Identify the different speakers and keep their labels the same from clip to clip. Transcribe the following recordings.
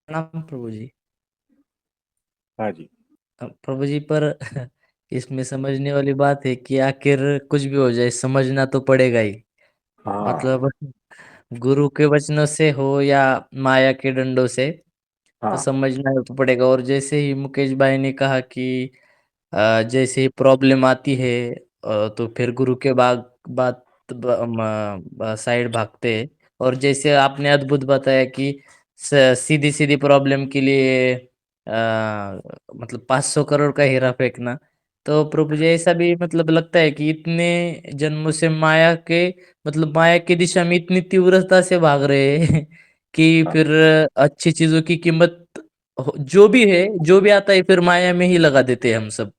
Speaker 1: प्रणाम प्रभु जी।
Speaker 2: हाँ जी।
Speaker 1: प्रभु जी पर इसमें समझने वाली बात है कि आखिर कुछ भी हो जाए समझना तो पड़ेगा ही।
Speaker 2: हाँ।
Speaker 1: मतलब गुरु के वचनों से हो या माया के डंडों से तो
Speaker 2: हाँ।
Speaker 1: समझना तो पड़ेगा। और जैसे ही मुकेश भाई ने कहा कि जैसे ही प्रॉब्लम आती है तो फिर गुरु के बात साइड भागते हैं। और जैसे आपने अद्भुत बताया कि सीधी सीधी प्रॉब्लम के लिए मतलब 500 करोड़ का हीरा फेंकना। तो प्रभु जी ऐसा भी मतलब लगता है कि इतने जन्मों से माया के मतलब माया की दिशा में इतनी तीव्रता से भाग रहे हैं कि
Speaker 2: हाँ।
Speaker 1: फिर अच्छी चीजों की कीमत जो भी है जो भी आता है फिर माया में ही लगा देते हैं हम सब।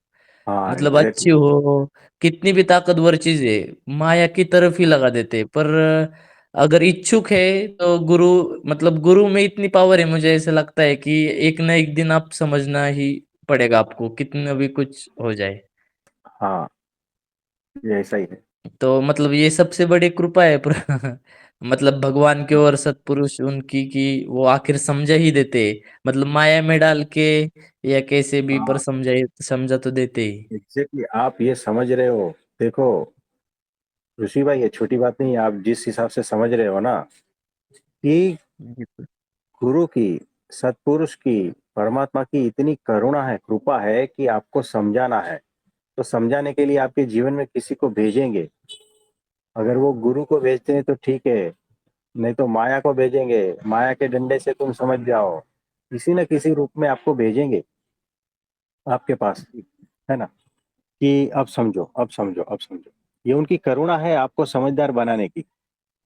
Speaker 2: हाँ,
Speaker 1: मतलब अच्छी
Speaker 2: एग्जैक्टली।
Speaker 1: हो कितनी भी ताकतवर चीज है माया की तरफ ही लगा देते हैं। पर अगर इच्छुक है तो गुरु मतलब गुरु में इतनी पावर है मुझे ऐसा लगता है कि एक ना एक दिन आप समझना ही पड़ेगा आपको कितना भी कुछ हो जाए।
Speaker 2: हाँ, ये ऐसा ही है।
Speaker 1: तो मतलब ये सबसे बड़ी कृपा है मतलब भगवान की ओर सत्पुरुष उनकी कि वो आखिर समझा ही देते। मतलब माया में डाल के या कैसे भी पर
Speaker 2: हाँ,
Speaker 1: समझा तो देते ही।
Speaker 2: एग्जैक्टली, आप ये समझ रहे हो। देखो ऋषि भाई, ये छोटी बात नहीं है। आप जिस हिसाब से समझ रहे हो ना कि गुरु की, सत्पुरुष की, परमात्मा की इतनी करुणा है, कृपा है कि आपको समझाना है, तो समझाने के लिए आपके जीवन में किसी को भेजेंगे। अगर वो गुरु को भेजते हैं तो ठीक है, नहीं तो माया को भेजेंगे। माया के डंडे से तुम समझ जाओ, किसी न किसी रूप में आपको भेजेंगे आपके पास, है ना? कि अब समझो, अब समझो, अब समझो। ये उनकी करुणा है आपको समझदार बनाने की,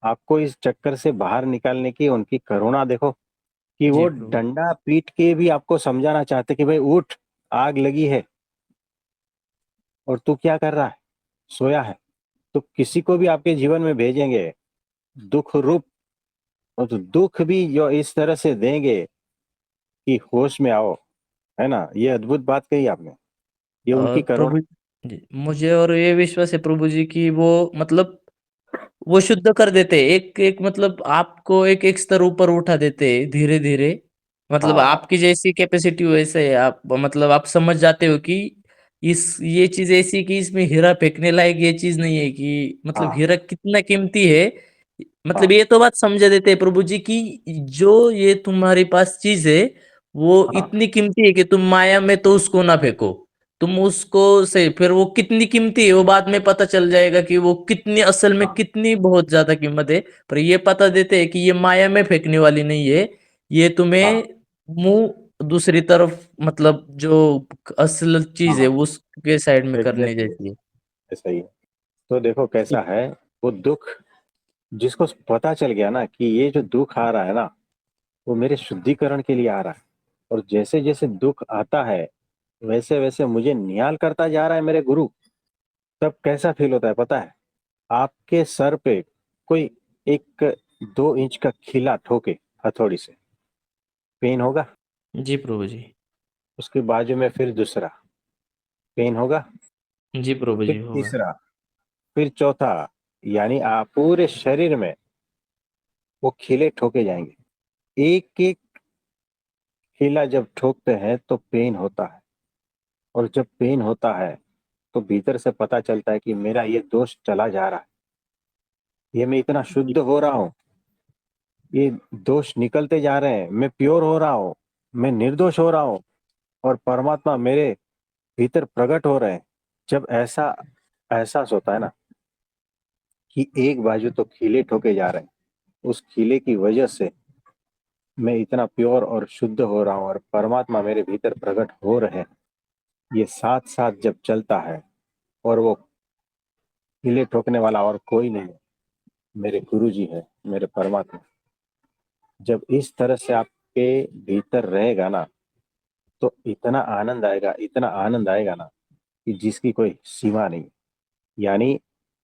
Speaker 2: आपको इस चक्कर से बाहर निकालने की उनकी करुणा देखो। कि
Speaker 1: जी
Speaker 2: वो
Speaker 1: प्रभु।
Speaker 2: डंडा पीट के भी आपको समझाना चाहते कि भाई उठ, आग लगी है और तू क्या कर रहा है, सोया है। तो किसी को भी आपके जीवन में भेजेंगे दुख रूप, और तो दुख भी जो इस तरह से देंगे कि होश में आओ। है ना? ये अद्भुत बात कही आपने। ये
Speaker 1: और
Speaker 2: उनकी करुणा।
Speaker 1: प्रभु जी मुझे और ये विश्वास है प्रभु जी की वो मतलब वो शुद्ध कर देते हैं। एक एक मतलब आपको एक एक स्तर ऊपर उठा देते हैं धीरे धीरे। मतलब
Speaker 2: हाँ।
Speaker 1: आपकी जैसी कैपेसिटी वैसे है आप मतलब आप समझ जाते हो कि इस ये चीज ऐसी कि इसमें हीरा फेंकने लायक ये चीज नहीं है कि मतलब
Speaker 2: हाँ।
Speaker 1: हीरा कितना कीमती है। मतलब
Speaker 2: हाँ।
Speaker 1: ये तो बात समझा देते हैं प्रभु जी की जो ये तुम्हारे पास चीज है वो
Speaker 2: हाँ।
Speaker 1: इतनी कीमती है कि तुम माया में तो उसको ना फेंको। तुम उसको से फिर वो कितनी कीमती है वो बाद में पता चल जाएगा कि वो कितनी असल में
Speaker 2: हाँ।
Speaker 1: कितनी बहुत ज्यादा कीमत है। पर ये पता देते हैं कि ये माया में फेंकने वाली नहीं है। ये तुम्हें
Speaker 2: हाँ।
Speaker 1: मुंह दूसरी तरफ मतलब जो असल चीज है
Speaker 2: हाँ,
Speaker 1: उसके साइड में करने
Speaker 2: एग्जैक्टली,
Speaker 1: जैसी है।
Speaker 2: ऐसा ही है। तो देखो कैसा है वो दुख, जिसको पता चल गया ना कि ये जो दुख आ रहा है ना, वो मेरे शुद्धिकरण के लिए आ रहा है। और जैसे जैसे दुख आता है वैसे वैसे मुझे निहाल करता जा रहा है मेरे गुरु। तब कैसा फील होता है पता है? आपके सर पे कोई एक 2 इंच का खिला ठोके हथौड़ी से, पेन होगा।
Speaker 1: जी प्रभु जी।
Speaker 2: उसके बाजू में फिर दूसरा, पेन होगा।
Speaker 1: जी प्रभु
Speaker 2: फिर
Speaker 1: जी होगा।
Speaker 2: तीसरा, फिर चौथा। यानी आप पूरे शरीर में वो खिले ठोके जाएंगे। एक एक खिला जब ठोकते हैं तो पेन होता है। और जब पेन होता है तो भीतर से पता चलता है कि मेरा ये दोष चला जा रहा है, ये मैं इतना
Speaker 1: जी
Speaker 2: शुद्ध हो रहा हूँ, ये दोष निकलते जा रहे हैं, मैं प्योर हो रहा हूँ, मैं निर्दोष हो रहा हूँ, और परमात्मा मेरे भीतर प्रकट हो रहे हैं। जब ऐसा एहसास होता है ना कि एक बाजू तो खीले ठोके जा रहे हैं, उस खीले की वजह से मैं इतना प्योर और शुद्ध हो रहा हूँ और परमात्मा मेरे भीतर प्रकट हो रहे हैं, ये साथ साथ जब चलता है, और वो खीले ठोकने वाला और कोई नहीं है, मेरे गुरु जी है, मेरे परमात्मा। जब इस तरह से आपके भीतर रहेगा ना, तो इतना आनंद आएगा, इतना आनंद आएगा ना कि जिसकी कोई सीमा नहीं। यानी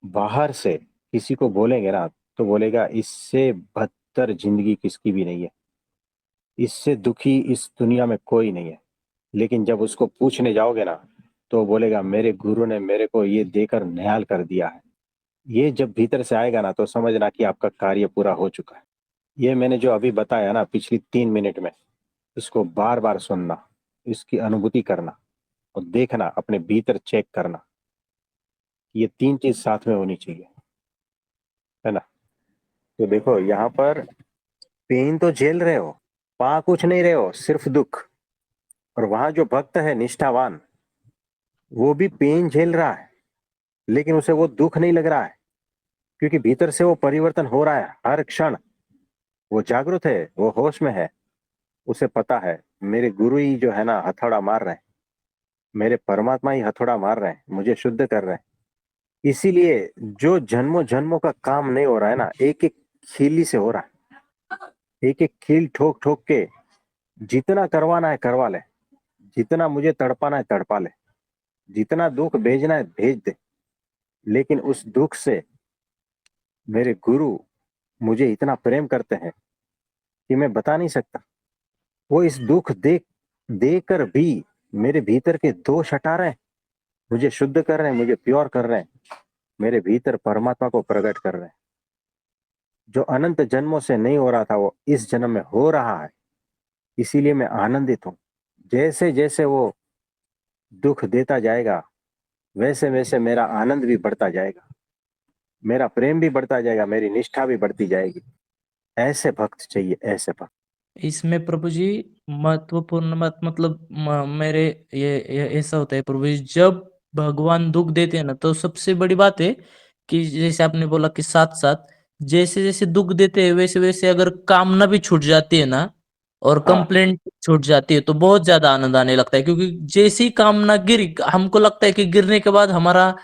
Speaker 2: बाहर से किसी को बोलेंगे ना तो बोलेगा इससे बदतर जिंदगी किसकी भी नहीं है, इससे दुखी इस दुनिया में कोई नहीं है। लेकिन जब उसको पूछने जाओगे ना तो वो बोलेगा मेरे गुरु ने मेरे को ये देकर निहाल कर दिया है। ये जब भीतर से आएगा ना तो समझना कि आपका कार्य पूरा हो चुका है। ये मैंने जो अभी बताया ना पिछली 3 मिनट में, इसको बार बार सुनना, इसकी अनुभूति करना और देखना, अपने भीतर चेक करना। ये तीन चीज साथ में होनी चाहिए, है ना। तो देखो यहाँ पर पेन तो झेल रहे हो, पा कुछ नहीं रहे हो, सिर्फ दुख। और वहां जो भक्त है निष्ठावान, वो भी पेन झेल रहा है, लेकिन उसे वो दुख नहीं लग रहा है, क्योंकि भीतर से वो परिवर्तन हो रहा है हर क्षण। वो जागृत है, वो होश में है। उसे पता है मेरे गुरु ही जो है ना हथौड़ा मार रहे हैं, मेरे परमात्मा ही हथौड़ा मार रहे हैं, मुझे शुद्ध कर रहे हैं। इसीलिए जो जन्मों जन्मों का काम नहीं हो रहा है ना, एक एक खीली से हो रहा है। एक एक खील ठोक ठोक के जितना करवाना है करवा ले, जितना मुझे तड़पाना है तड़पा ले, जितना दुख भेजना है भेज दे। लेकिन उस दुख से मेरे गुरु मुझे इतना प्रेम करते हैं कि मैं बता नहीं सकता। वो इस दुख देकर भी मेरे भीतर के दोष हटा रहे हैं, मुझे शुद्ध कर रहे हैं, मुझे प्योर कर रहे हैं, मेरे भीतर परमात्मा को प्रकट कर रहे हैं। जो अनंत जन्मों से नहीं हो रहा था वो इस जन्म में हो रहा है। इसीलिए मैं आनंदित हूँ। जैसे जैसे वो दुख देता जाएगा, वैसे वैसे मेरा आनंद भी बढ़ता जाएगा, मेरा प्रेम भी बढ़ता जाएगा, मेरी निष्ठा भी बढ़ती जाएगी। ऐसे भक्त चाहिए, ऐसे भक्त।
Speaker 1: इसमें प्रभु जी महत्वपूर्ण बात मतलब मेरे ये ऐसा होता है प्रभु जी, जब भगवान दुख देते हैं ना तो सबसे बड़ी बात है कि जैसे आपने बोला कि साथ साथ जैसे जैसे दुख देते हैं वैसे वैसे अगर कामना भी छूट जाती है ना और
Speaker 2: हाँ
Speaker 1: कंप्लेंट छूट जाती है तो बहुत ज्यादा आनंद आने लगता है, क्योंकि जैसी कामना गिरी हमको लगता है कि गिरने के बाद हमारा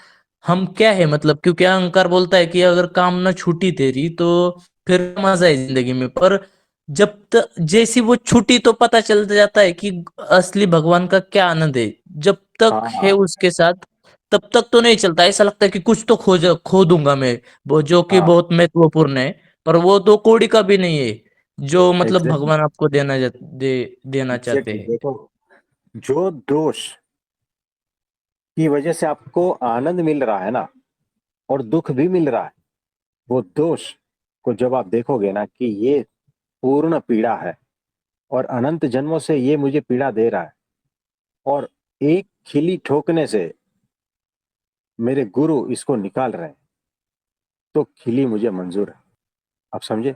Speaker 1: हम क्या है मतलब, क्योंकि अहंकार बोलता है कि अगर कामना छूटी तेरी तो फिर मजा है जिंदगी में। पर जब तक जैसी वो छुट्टी तो पता चल जाता है कि असली भगवान का क्या आनंद है। जब
Speaker 2: हाँ
Speaker 1: तक है
Speaker 2: हाँ
Speaker 1: उसके साथ तब तक तो नहीं चलता, ऐसा लगता है कि कुछ तो खो दूंगा मैं, वो जो कि
Speaker 2: हाँ।
Speaker 1: बहुत महत्वपूर्ण है। पर वो दो कौड़ी का भी नहीं है जो मतलब
Speaker 2: एग्जैक्टली,
Speaker 1: भगवान आपको देना चाहते
Speaker 2: एग्जैक्टली।
Speaker 1: हैं।
Speaker 2: देखो, जो दोष की वजह से आपको आनंद मिल रहा है ना, और दुख भी मिल रहा है, वो दोष को जब आप देखोगे ना कि ये पूर्ण पीड़ा है और अनंत जन्मों से ये मुझे पीड़ा दे रहा है, और एक खिली ठोकने से मेरे गुरु इसको निकाल रहे हैं, तो खिली मुझे मंजूर है। आप समझे?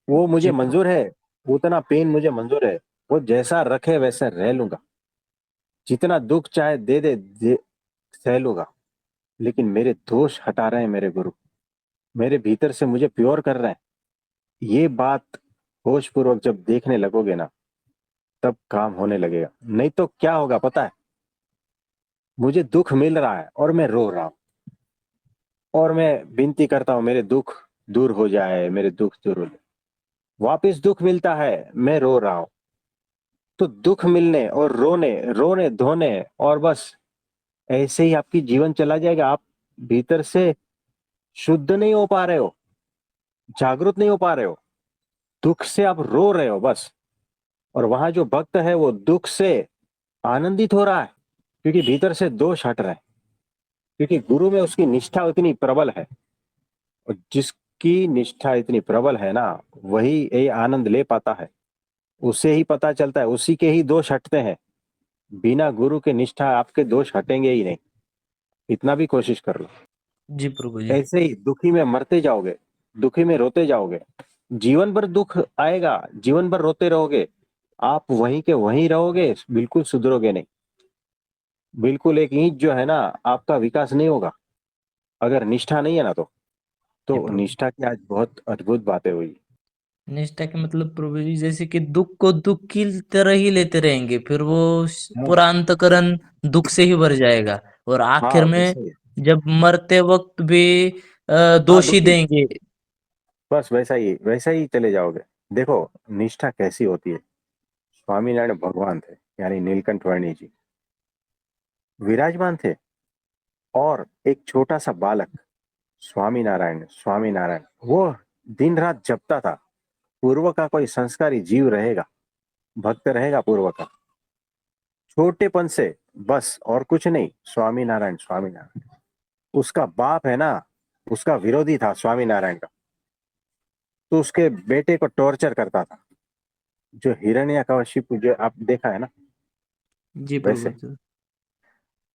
Speaker 2: वो मुझे
Speaker 1: जी
Speaker 2: मंजूर है, उतना पेन मुझे मंजूर है। वो जैसा रखे वैसे रह लूंगा, जितना दुख चाहे दे सह लूंगा। लेकिन मेरे दोष हटा रहे हैं मेरे गुरु, मेरे भीतर से मुझे प्योर कर रहे हैं। ये बात होश पूर्वक जब देखने लगोगे ना, तब काम होने लगेगा। नहीं तो क्या होगा पता है? मुझे दुख मिल रहा है और मैं रो रहा हूँ, और मैं विनती करता हूँ मेरे दुख दूर हो जाए, मेरे दुख दूर हो जाए। वापिस दुख मिलता है, मैं रो रहा हूँ। तो दुख मिलने और रोने रोने धोने और बस ऐसे ही आपकी जीवन चला जाएगा। आप भीतर से शुद्ध नहीं हो पा रहे हो, जागृत नहीं हो पा रहे हो, दुख से आप रो रहे हो बस। और वहां जो भक्त है वो दुख से आनंदित हो रहा है, क्योंकि भीतर से दोष हट रहे हैं, क्योंकि गुरु में उसकी निष्ठा इतनी प्रबल है। और जिसकी निष्ठा इतनी प्रबल है ना, वही ये आनंद ले पाता है। उसे ही पता चलता है, उसी के ही दोष हटते हैं। बिना गुरु के निष्ठा आपके दोष हटेंगे ही नहीं, इतना भी कोशिश कर लो।
Speaker 1: जी प्रभु जी।
Speaker 2: ऐसे ही दुखी में मरते जाओगे, दुखी में रोते जाओगे, जीवन भर दुख आएगा, जीवन भर रोते रहोगे, आप वहीं के वहीं रहोगे, बिल्कुल सुधरोगे नहीं। बिल्कुल एक इंच जो है ना, आपका विकास नहीं होगा, अगर निष्ठा नहीं है ना तो।
Speaker 1: जी
Speaker 2: तो
Speaker 1: प्रभु।
Speaker 2: निष्ठा की आज बहुत अद्भुत बातें हुई।
Speaker 1: निष्ठा के मतलब प्रभु जी जैसे कि दुख को दुख की तरह ही लेते रहेंगे, फिर वो
Speaker 2: हाँ
Speaker 1: पूरा अंतकरण दुख से ही भर जाएगा और
Speaker 2: हाँ,
Speaker 1: आखिर में
Speaker 2: वैसे ही।
Speaker 1: जब मरते वक्त भी
Speaker 2: हाँ,
Speaker 1: दोषी
Speaker 2: दुखी।
Speaker 1: देंगे।
Speaker 2: बस वैसा ही चले जाओगे। देखो, निष्ठा कैसी होती है। स्वामीनारायण भगवान थे, यानी नीलकंठ वर्णी जी विराजमान थे, और एक छोटा सा बालक स्वामी नारायण स्वामी नारायण वो दिन रात जपता था। पूर्व का कोई संस्कारी जीव रहेगा, भक्त रहेगा पूर्व का, छोटेपन से, बस और कुछ नहीं, स्वामी नारायण स्वामी नारायण। उसका बाप है ना, उसका विरोधी था स्वामी नारायण का, तो उसके बेटे को टॉर्चर करता था। जो हिरण्यकशिपु जो आप देखा है ना,
Speaker 1: जी प्रभु
Speaker 2: वैसे।
Speaker 1: जी।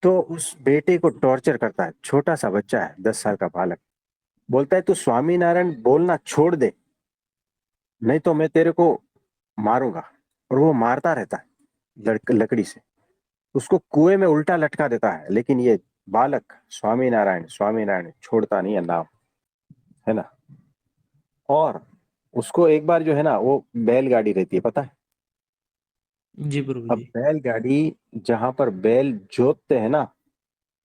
Speaker 2: तो उस बेटे को टॉर्चर करता है, छोटा सा बच्चा है, 10 साल का बालक। बोलता है तू स्वामी नारायण बोलना छोड़ दे, नहीं तो मैं तेरे को मारूंगा। और वो मारता रहता है लकड़ी से, उसको कुएं में उल्टा लटका देता है, लेकिन ये बालक स्वामी नारायण छोड़ता नहीं है नाम, है ना। और उसको एक बार जो है ना, वो बैलगाड़ी रहती है, पता है।
Speaker 1: जी प्रभु
Speaker 2: अब
Speaker 1: जी।
Speaker 2: बैलगाड़ी जहां पर बैल जोतते हैं ना,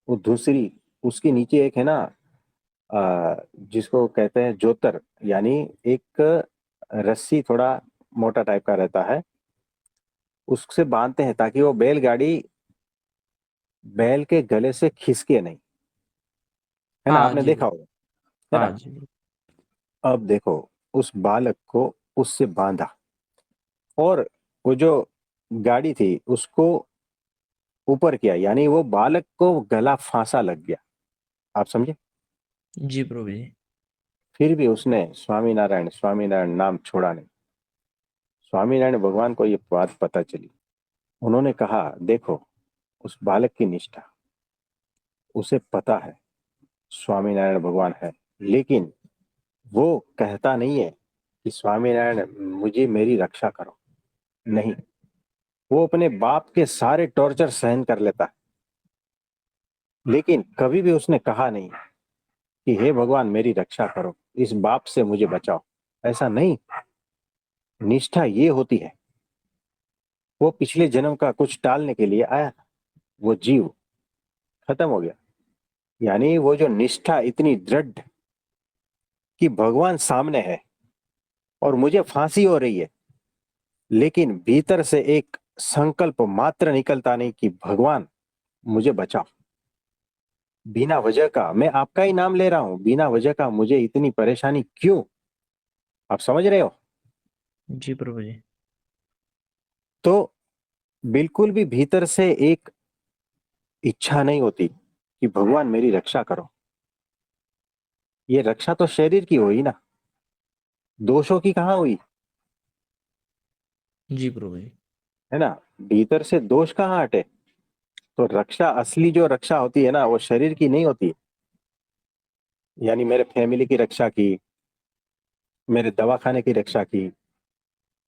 Speaker 2: वो दूसरी, उसके नीचे एक है ना, जिसको कहते हैं जोतर, यानी एक रस्सी थोड़ा मोटा टाइप का रहता है, उससे बांधते हैं ताकि वो बैलगाड़ी बैल के गले से खिसके नहीं, है ना,
Speaker 1: हाँ
Speaker 2: आपने
Speaker 1: जी
Speaker 2: देखा
Speaker 1: प्रभु।
Speaker 2: होगा, है
Speaker 1: हाँ
Speaker 2: ना।
Speaker 1: जी प्रभु।
Speaker 2: अब देखो, उस बालक को उससे बांधा, और वो जो गाड़ी थी उसको ऊपर किया, यानी वो बालक को गला फांसा लग गया, आप समझे।
Speaker 1: जी प्रभु जी।
Speaker 2: फिर भी उसने स्वामी नारायण नाम छोड़ा नहीं। स्वामीनारायण भगवान को ये बात पता चली। उन्होंने कहा देखो, उस बालक की निष्ठा, उसे पता है स्वामीनारायण भगवान है, लेकिन वो कहता नहीं है कि स्वामीनारायण मुझे मेरी रक्षा करो, नहीं। वो अपने बाप के सारे टॉर्चर सहन कर लेता है, लेकिन कभी भी उसने कहा नहीं कि हे भगवान मेरी रक्षा करो, इस बाप से मुझे बचाओ, ऐसा नहीं। निष्ठा ये होती है, वो पिछले जन्म का कुछ टालने के लिए आया था, वो जीव खत्म हो गया। यानी वो जो निष्ठा इतनी दृढ़ कि भगवान सामने है और मुझे फांसी हो रही है, लेकिन भीतर से एक संकल्प मात्र निकलता नहीं कि भगवान मुझे बचाओ। बिना वजह का मैं आपका ही नाम ले रहा हूं, बिना वजह का मुझे इतनी परेशानी क्यों, आप समझ रहे हो।
Speaker 1: जी प्रभु जी।
Speaker 2: तो बिल्कुल भी भीतर से एक इच्छा नहीं होती कि भगवान मेरी रक्षा करो। ये रक्षा तो शरीर की हुई ना, दोषों की कहाँ हुई,
Speaker 1: जी प्रभु जी।
Speaker 2: है ना। भीतर से दोष कहाँ हटे। तो रक्षा, असली जो रक्षा होती है ना, वो शरीर की नहीं होती। यानी मेरे फैमिली की रक्षा की, मेरे दवाखाने की रक्षा की,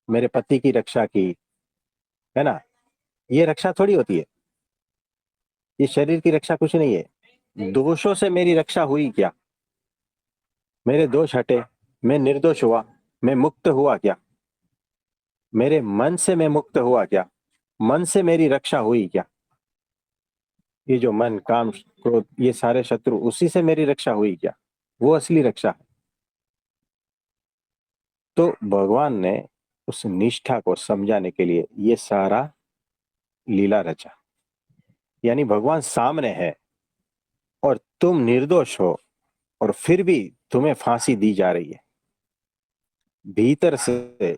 Speaker 2: मेरे पति की रक्षा की, है ना, ये रक्षा थोड़ी होती है। ये शरीर की रक्षा कुछ नहीं है। दोषों से मेरी रक्षा हुई क्या, मेरे दोष हटे, मैं निर्दोष हुआ, मैं मुक्त हुआ क्या, मेरे मन से मैं मुक्त हुआ क्या, मन से मेरी रक्षा हुई क्या। ये जो मन, काम, क्रोध, ये सारे शत्रु, उसी से मेरी रक्षा हुई क्या, वो असली रक्षा है। तो भगवान ने उस निष्ठा को समझाने के लिए ये सारा लीला रचा। यानी भगवान सामने है और तुम निर्दोष हो, और फिर भी तुम्हें फांसी दी जा रही है। भीतर से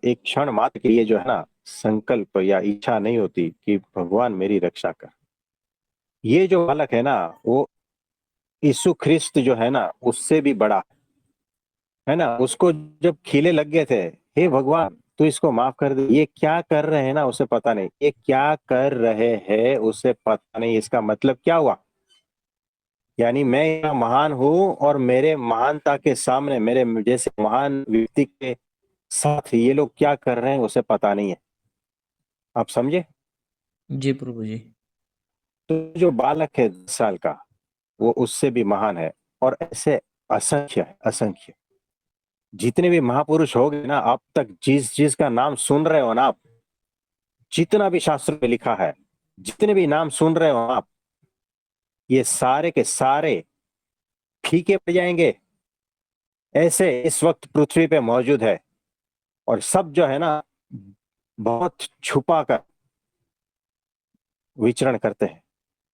Speaker 2: एक क्षण मात्र के लिए जो है ना, संकल्प या इच्छा नहीं होती कि भगवान मेरी रक्षा कर। ये जो बालक है ना, वो यीशु ख्रिस्त जो है ना, उससे भी बड़ा है ना। उसको जब खीले लग गए थे, हे भगवान तू इसको माफ कर दे, ये क्या कर रहे हैं ना, उसे पता नहीं ये क्या कर रहे हैं, उसे पता नहीं इसका मतलब क्या हुआ। यानी मैं यहाँ महान हूं, और मेरे महानता के सामने मेरे जैसे महान व्यक्ति के साथ ये लोग क्या कर रहे हैं उसे पता नहीं है, आप समझे।
Speaker 1: जी प्रभु जी।
Speaker 2: तो जो बालक है 10 साल का, वो उससे भी महान है। और ऐसे असंख्य है, असंख्य जितने भी महापुरुष हो गए ना, अब तक जिस जिसका नाम सुन रहे हो ना आप, जितना भी शास्त्र में लिखा है, जितने भी नाम सुन रहे हो आप, ये सारे के सारे फीके पड़ जाएंगे, ऐसे इस वक्त पृथ्वी पे मौजूद है। और सब जो है ना, बहुत छुपा कर विचरण करते हैं,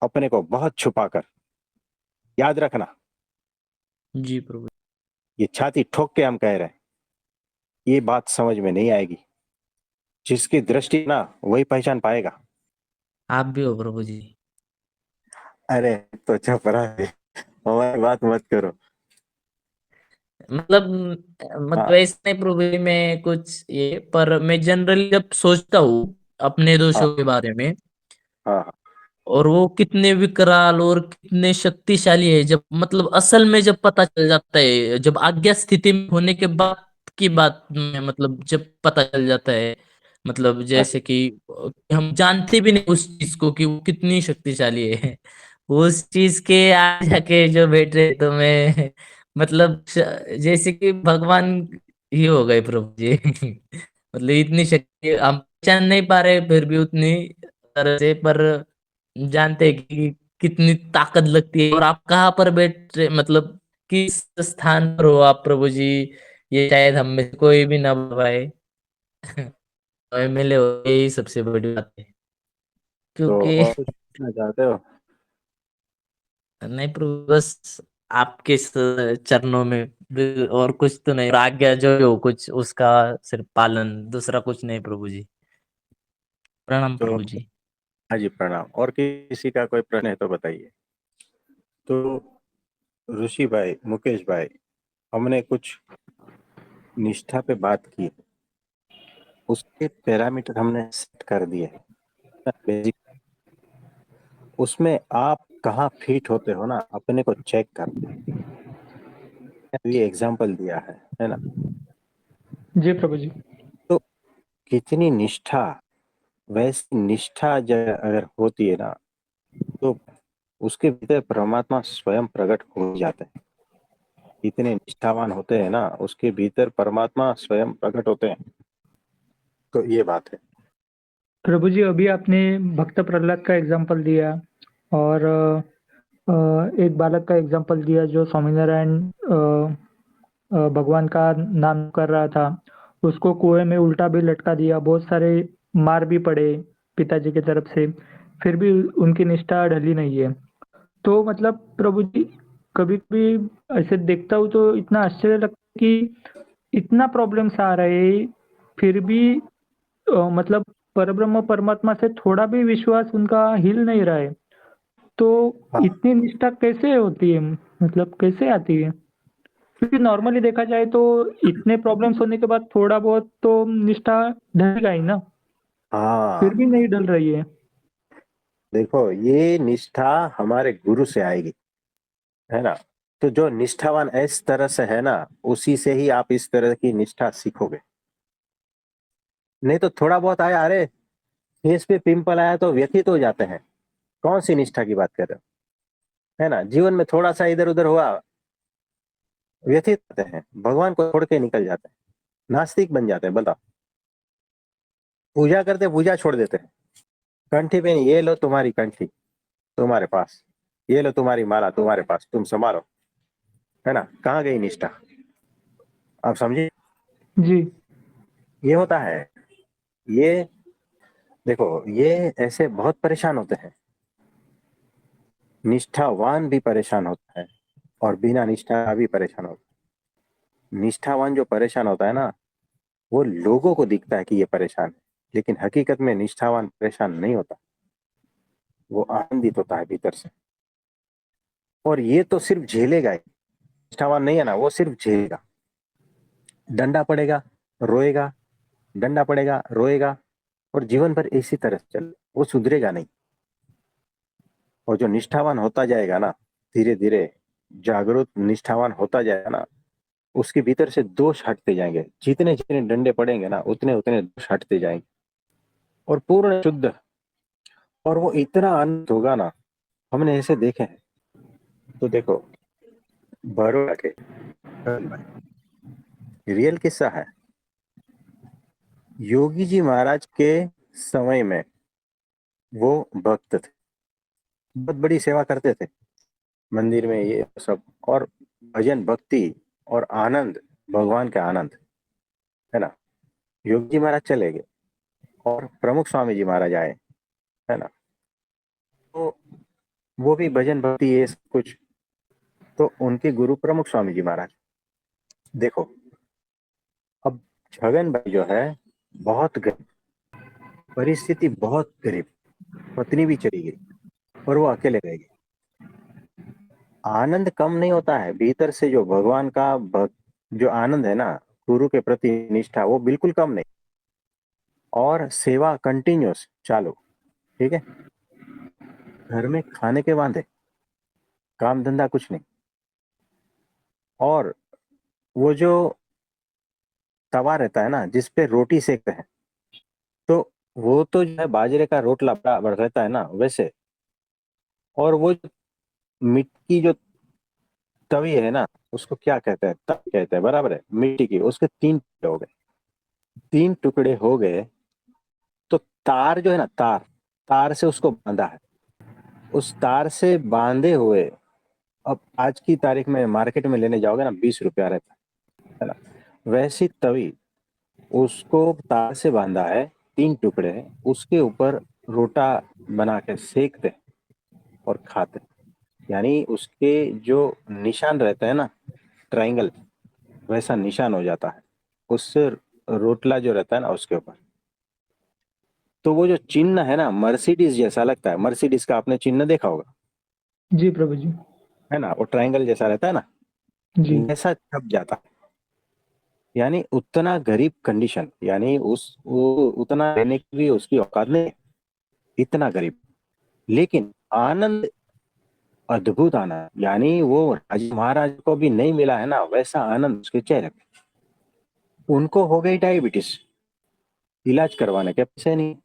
Speaker 2: अपने को बहुत छुपा कर। याद रखना,
Speaker 1: जी प्रभु।
Speaker 2: ये छाती ठोक के हम कह रहे हैं, ये बात समझ में नहीं आएगी। जिसकी दृष्टि ना, वही पहचान पाएगा।
Speaker 1: आप भी हो प्रभु जी।
Speaker 2: अरे तो चुप रहा है, हमारी बात मत करो।
Speaker 1: मतलब
Speaker 2: हाँ
Speaker 1: ऐसा नहीं प्रभु जी, मैं कुछ ये, पर मैं जनरली जब सोचता हूँ अपने
Speaker 2: हाँ
Speaker 1: दोषों के बारे में,
Speaker 2: हाँ
Speaker 1: और वो कितने विकराल और कितने शक्तिशाली है, जब मतलब असल में जब पता चल जाता है, जब आज्ञा स्थिति में होने के बाद की बात में, मतलब जब पता चल जाता है, मतलब
Speaker 2: हाँ।
Speaker 1: जैसे कि हम जानते भी नहीं उस चीज को कि वो कितनी शक्तिशाली है। उस चीज के आगे जाके जो बैठ रहे, तो मैं मतलब जैसे कि भगवान ही हो गए प्रभु जी। मतलब इतनी शक्ति हम पहचान नहीं पा रहे, फिर भी उतनी तरह से, पर जानते हैं कि कितनी ताकत लगती है। और आप कहाँ पर बैठ रहे, मतलब किस स्थान पर हो आप प्रभु जी, ये शायद हम में से कोई भी ना पाए। तो मिले हो, यही सबसे बड़ी बात है।
Speaker 2: तो
Speaker 1: क्योंकि
Speaker 2: और कुछ पूछना चाहते हो?
Speaker 1: नहीं प्रभु, बस आपके इस चरणों में और कुछ तो नहीं, आज्ञा जो हो कुछ उसका सिर्फ पालन, दूसरा कुछ नहीं प्रभु जी। प्रणाम
Speaker 2: तो
Speaker 1: प्रभु जी।
Speaker 2: हाँ जी, प्रणाम। और किसी का कोई प्रश्न है तो बताइए। तो ऋषि भाई, मुकेश भाई, हमने कुछ निष्ठा पे बात की, उसके पैरामीटर हमने सेट कर दिए। बेसिक उसमें आप कहाँ फिट होते हो ना, अपने को चेक करते हो। ये एग्जाम्पल दिया है ना?
Speaker 3: जी प्रभु जी।
Speaker 2: तो कितनी निष्ठा, वैसी निष्ठा अगर होती है ना, तो उसके भीतर परमात्मा स्वयं प्रकट हो जाते हैं। इतने निष्ठावान होते हैं ना, उसके भीतर परमात्मा स्वयं प्रकट होते हैं। तो ये बात है।
Speaker 3: प्रभु जी, अभी आपने भक्त प्रहलाद का एग्जाम्पल दिया, और एक बालक का एग्जाम्पल दिया जो स्वामीनारायण भगवान का नाम कर रहा था। उसको कुएं में उल्टा भी लटका दिया, बहुत सारे मार भी पड़े पिताजी की तरफ से, फिर भी उनकी निष्ठा ढली नहीं है। तो मतलब प्रभु जी, कभी कभी ऐसे देखता हूँ तो इतना आश्चर्य लगता है कि इतना प्रॉब्लम्स आ रहे हैं, फिर भी मतलब परब्रह्म परमात्मा से थोड़ा भी विश्वास उनका हिल नहीं रहा है। तो
Speaker 2: हाँ
Speaker 3: इतनी निष्ठा कैसे होती है, मतलब कैसे आती है? क्योंकि नॉर्मली देखा जाए तो इतने प्रॉब्लम्स होने के बाद थोड़ा बहुत तो निष्ठा ढलेगा ही ना, फिर
Speaker 2: हाँ।
Speaker 3: भी नहीं ढल रही है।
Speaker 2: देखो, ये निष्ठा हमारे गुरु से आएगी, है ना? तो जो निष्ठावान इस तरह से है ना, उसी से ही आप इस तरह की निष्ठा सीखोगे। नहीं तो थोड़ा बहुत आया, अरे फेस पे पिंपल आया तो व्यथित हो जाते हैं। कौन सी निष्ठा की बात कर रहे हो? है ना? जीवन में थोड़ा सा इधर उधर हुआ, व्यथित होते हैं, भगवान को छोड़ के निकल जाते हैं, नास्तिक बन जाते हैं। बताओ, पूजा करते पूजा छोड़ देते हैं। कंठी पे नहीं, ये लो तुम्हारी कंठी तुम्हारे पास, ये लो तुम्हारी माला तुम्हारे पास, तुम संभालो। है ना? कहाँ गई निष्ठा? आप समझे?
Speaker 3: जी।
Speaker 2: ये होता है। ये देखो, ये ऐसे बहुत परेशान होते हैं। निष्ठावान भी परेशान होता है, और बिना निष्ठा का भी परेशान होता है। निष्ठावान जो परेशान होता है ना, वो लोगों को दिखता है कि ये परेशान है, लेकिन हकीकत में निष्ठावान परेशान नहीं होता। वो आनंदित होता है भीतर से। और ये तो सिर्फ झेलेगा ही। निष्ठावान नहीं है ना, वो सिर्फ झेलेगा। डंडा पड़ेगा, रोएगा, डंडा पड़ेगा, रोएगा, और जीवन भर इसी तरह से चल, वो सुधरेगा नहीं। और जो निष्ठावान होता जाएगा ना, धीरे धीरे जागरूक निष्ठावान होता जाएगा ना, उसके भीतर से दोष हटते जाएंगे। जितने जितने डंडे पड़ेंगे ना, उतने उतने दोष हटते जाएंगे, और पूर्ण शुद्ध। और वो इतना आनंद होगा ना, हमने ऐसे देखे हैं। तो देखो, बड़ौदा के रियल किस्सा है। योगी जी महाराज के समय में वो भक्त थे, बहुत बड़ी सेवा करते थे मंदिर में, ये सब। और भजन भक्ति और आनंद, भगवान का आनंद, है ना? योगी जी महाराज चले गए, और प्रमुख स्वामी जी महाराज आए, है ना? तो वो भी भजन भक्ति ये सब कुछ। तो उनके गुरु प्रमुख स्वामी जी महाराज। देखो, अब छगन भाई जो है, बहुत गरीब, परिस्थिति बहुत गरीब, पत्नी भी चली गई, और वो अकेले रह गए। आनंद कम नहीं होता है भीतर से, जो भगवान का भक्त जो आनंद है ना, गुरु के प्रति निष्ठा, वो बिल्कुल कम नहीं, और सेवा कंटिन्यूस चालू। ठीक है, घर में खाने के वांदे, काम धंधा कुछ नहीं। और वो जो तवा रहता है ना जिस पे रोटी सेकते हैं, तो वो तो जो है बाजरे का रोटला बराबर रहता है ना वैसे। और वो मिट्टी की जो तवी है ना, उसको क्या कहते हैं, तवी कहते हैं, बराबर है, मिट्टी की। उसके 3 टुकड़े हो गए, 3 टुकड़े हो गए। तो तार जो है ना, तार, तार से उसको बांधा है। उस तार से बांधे हुए, अब आज की तारीख में मार्केट में लेने जाओगे ना, 20 रुपया रहता है ना। वैसी तवी, उसको तार से बांधा है, 3 टुकड़े हैं, उसके ऊपर रोटा बना के सेकते हैं और खाते हैं। यानी उसके जो निशान रहते हैं ना, ट्रायंगल, वैसा निशान हो जाता है उससे, रोटला जो रहता है ना उसके ऊपर। तो वो जो चिन्ह है ना, मर्सिडीज जैसा लगता है। मर्सिडीज का आपने चिन्ह देखा होगा,
Speaker 3: जी प्रभु जी।
Speaker 2: है ना, वो ट्रायंगल जैसा रहता है ना,
Speaker 3: जी।
Speaker 2: वैसा छप जाता है। यानी उतना गरीब कंडीशन, यानी वो उतना लेने की भी उसकी औकात नहीं है, इतना गरीब। लेकिन आनंद, अद्भुत आनंद, यानी वो राजा महाराज को भी नहीं मिला है ना वैसा आनंद उसके चेहरे पे। उनको हो गई डायबिटीज, इलाज करवाने के पैसे नहीं,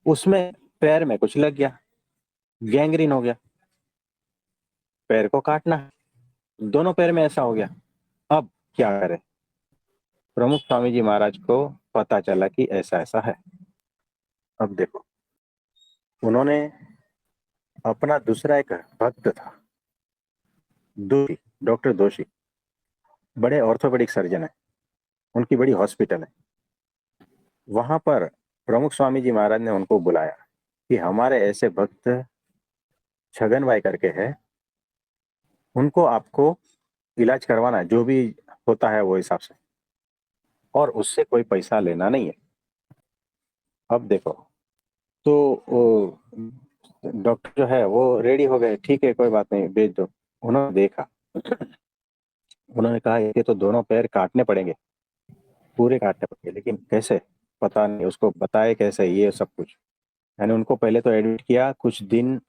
Speaker 2: उसमें पैर में कुछ लग गया, गैंग्रीन हो गया, पैर को काटना है, दोनों पैर में ऐसा हो गया। अब क्या करे? प्रमुख स्वामी जी महाराज को पता चला कि ऐसा ऐसा है। अब देखो, उन्होंने अपना दूसरा एक भक्त था, दोषी, डॉक्टर दोषी, बड़े ऑर्थोपेडिक सर्जन है, उनकी बड़ी हॉस्पिटल है। वहां पर प्रमुख स्वामी जी महाराज ने उनको बुलाया कि हमारे ऐसे भक्त छगन भाई करके है, उनको आपको इलाज करवाना है, जो भी होता है वो हिसाब से, और उससे कोई पैसा लेना नहीं है। अब देखो, तो वो डॉक्टर जो है वो रेडी हो गए, ठीक है कोई बात नहीं, भेज दो। उन्होंने देखा, उन्होंने कहा ये तो दोनों पैर काटने पड़ेंगे, पूरे काटने पड़ेंगे, लेकिन कैसे, पता नहीं, उसको बताए कैसे ये सब कुछ। यानी उनको पहले तो एडमिट किया कुछ दिन,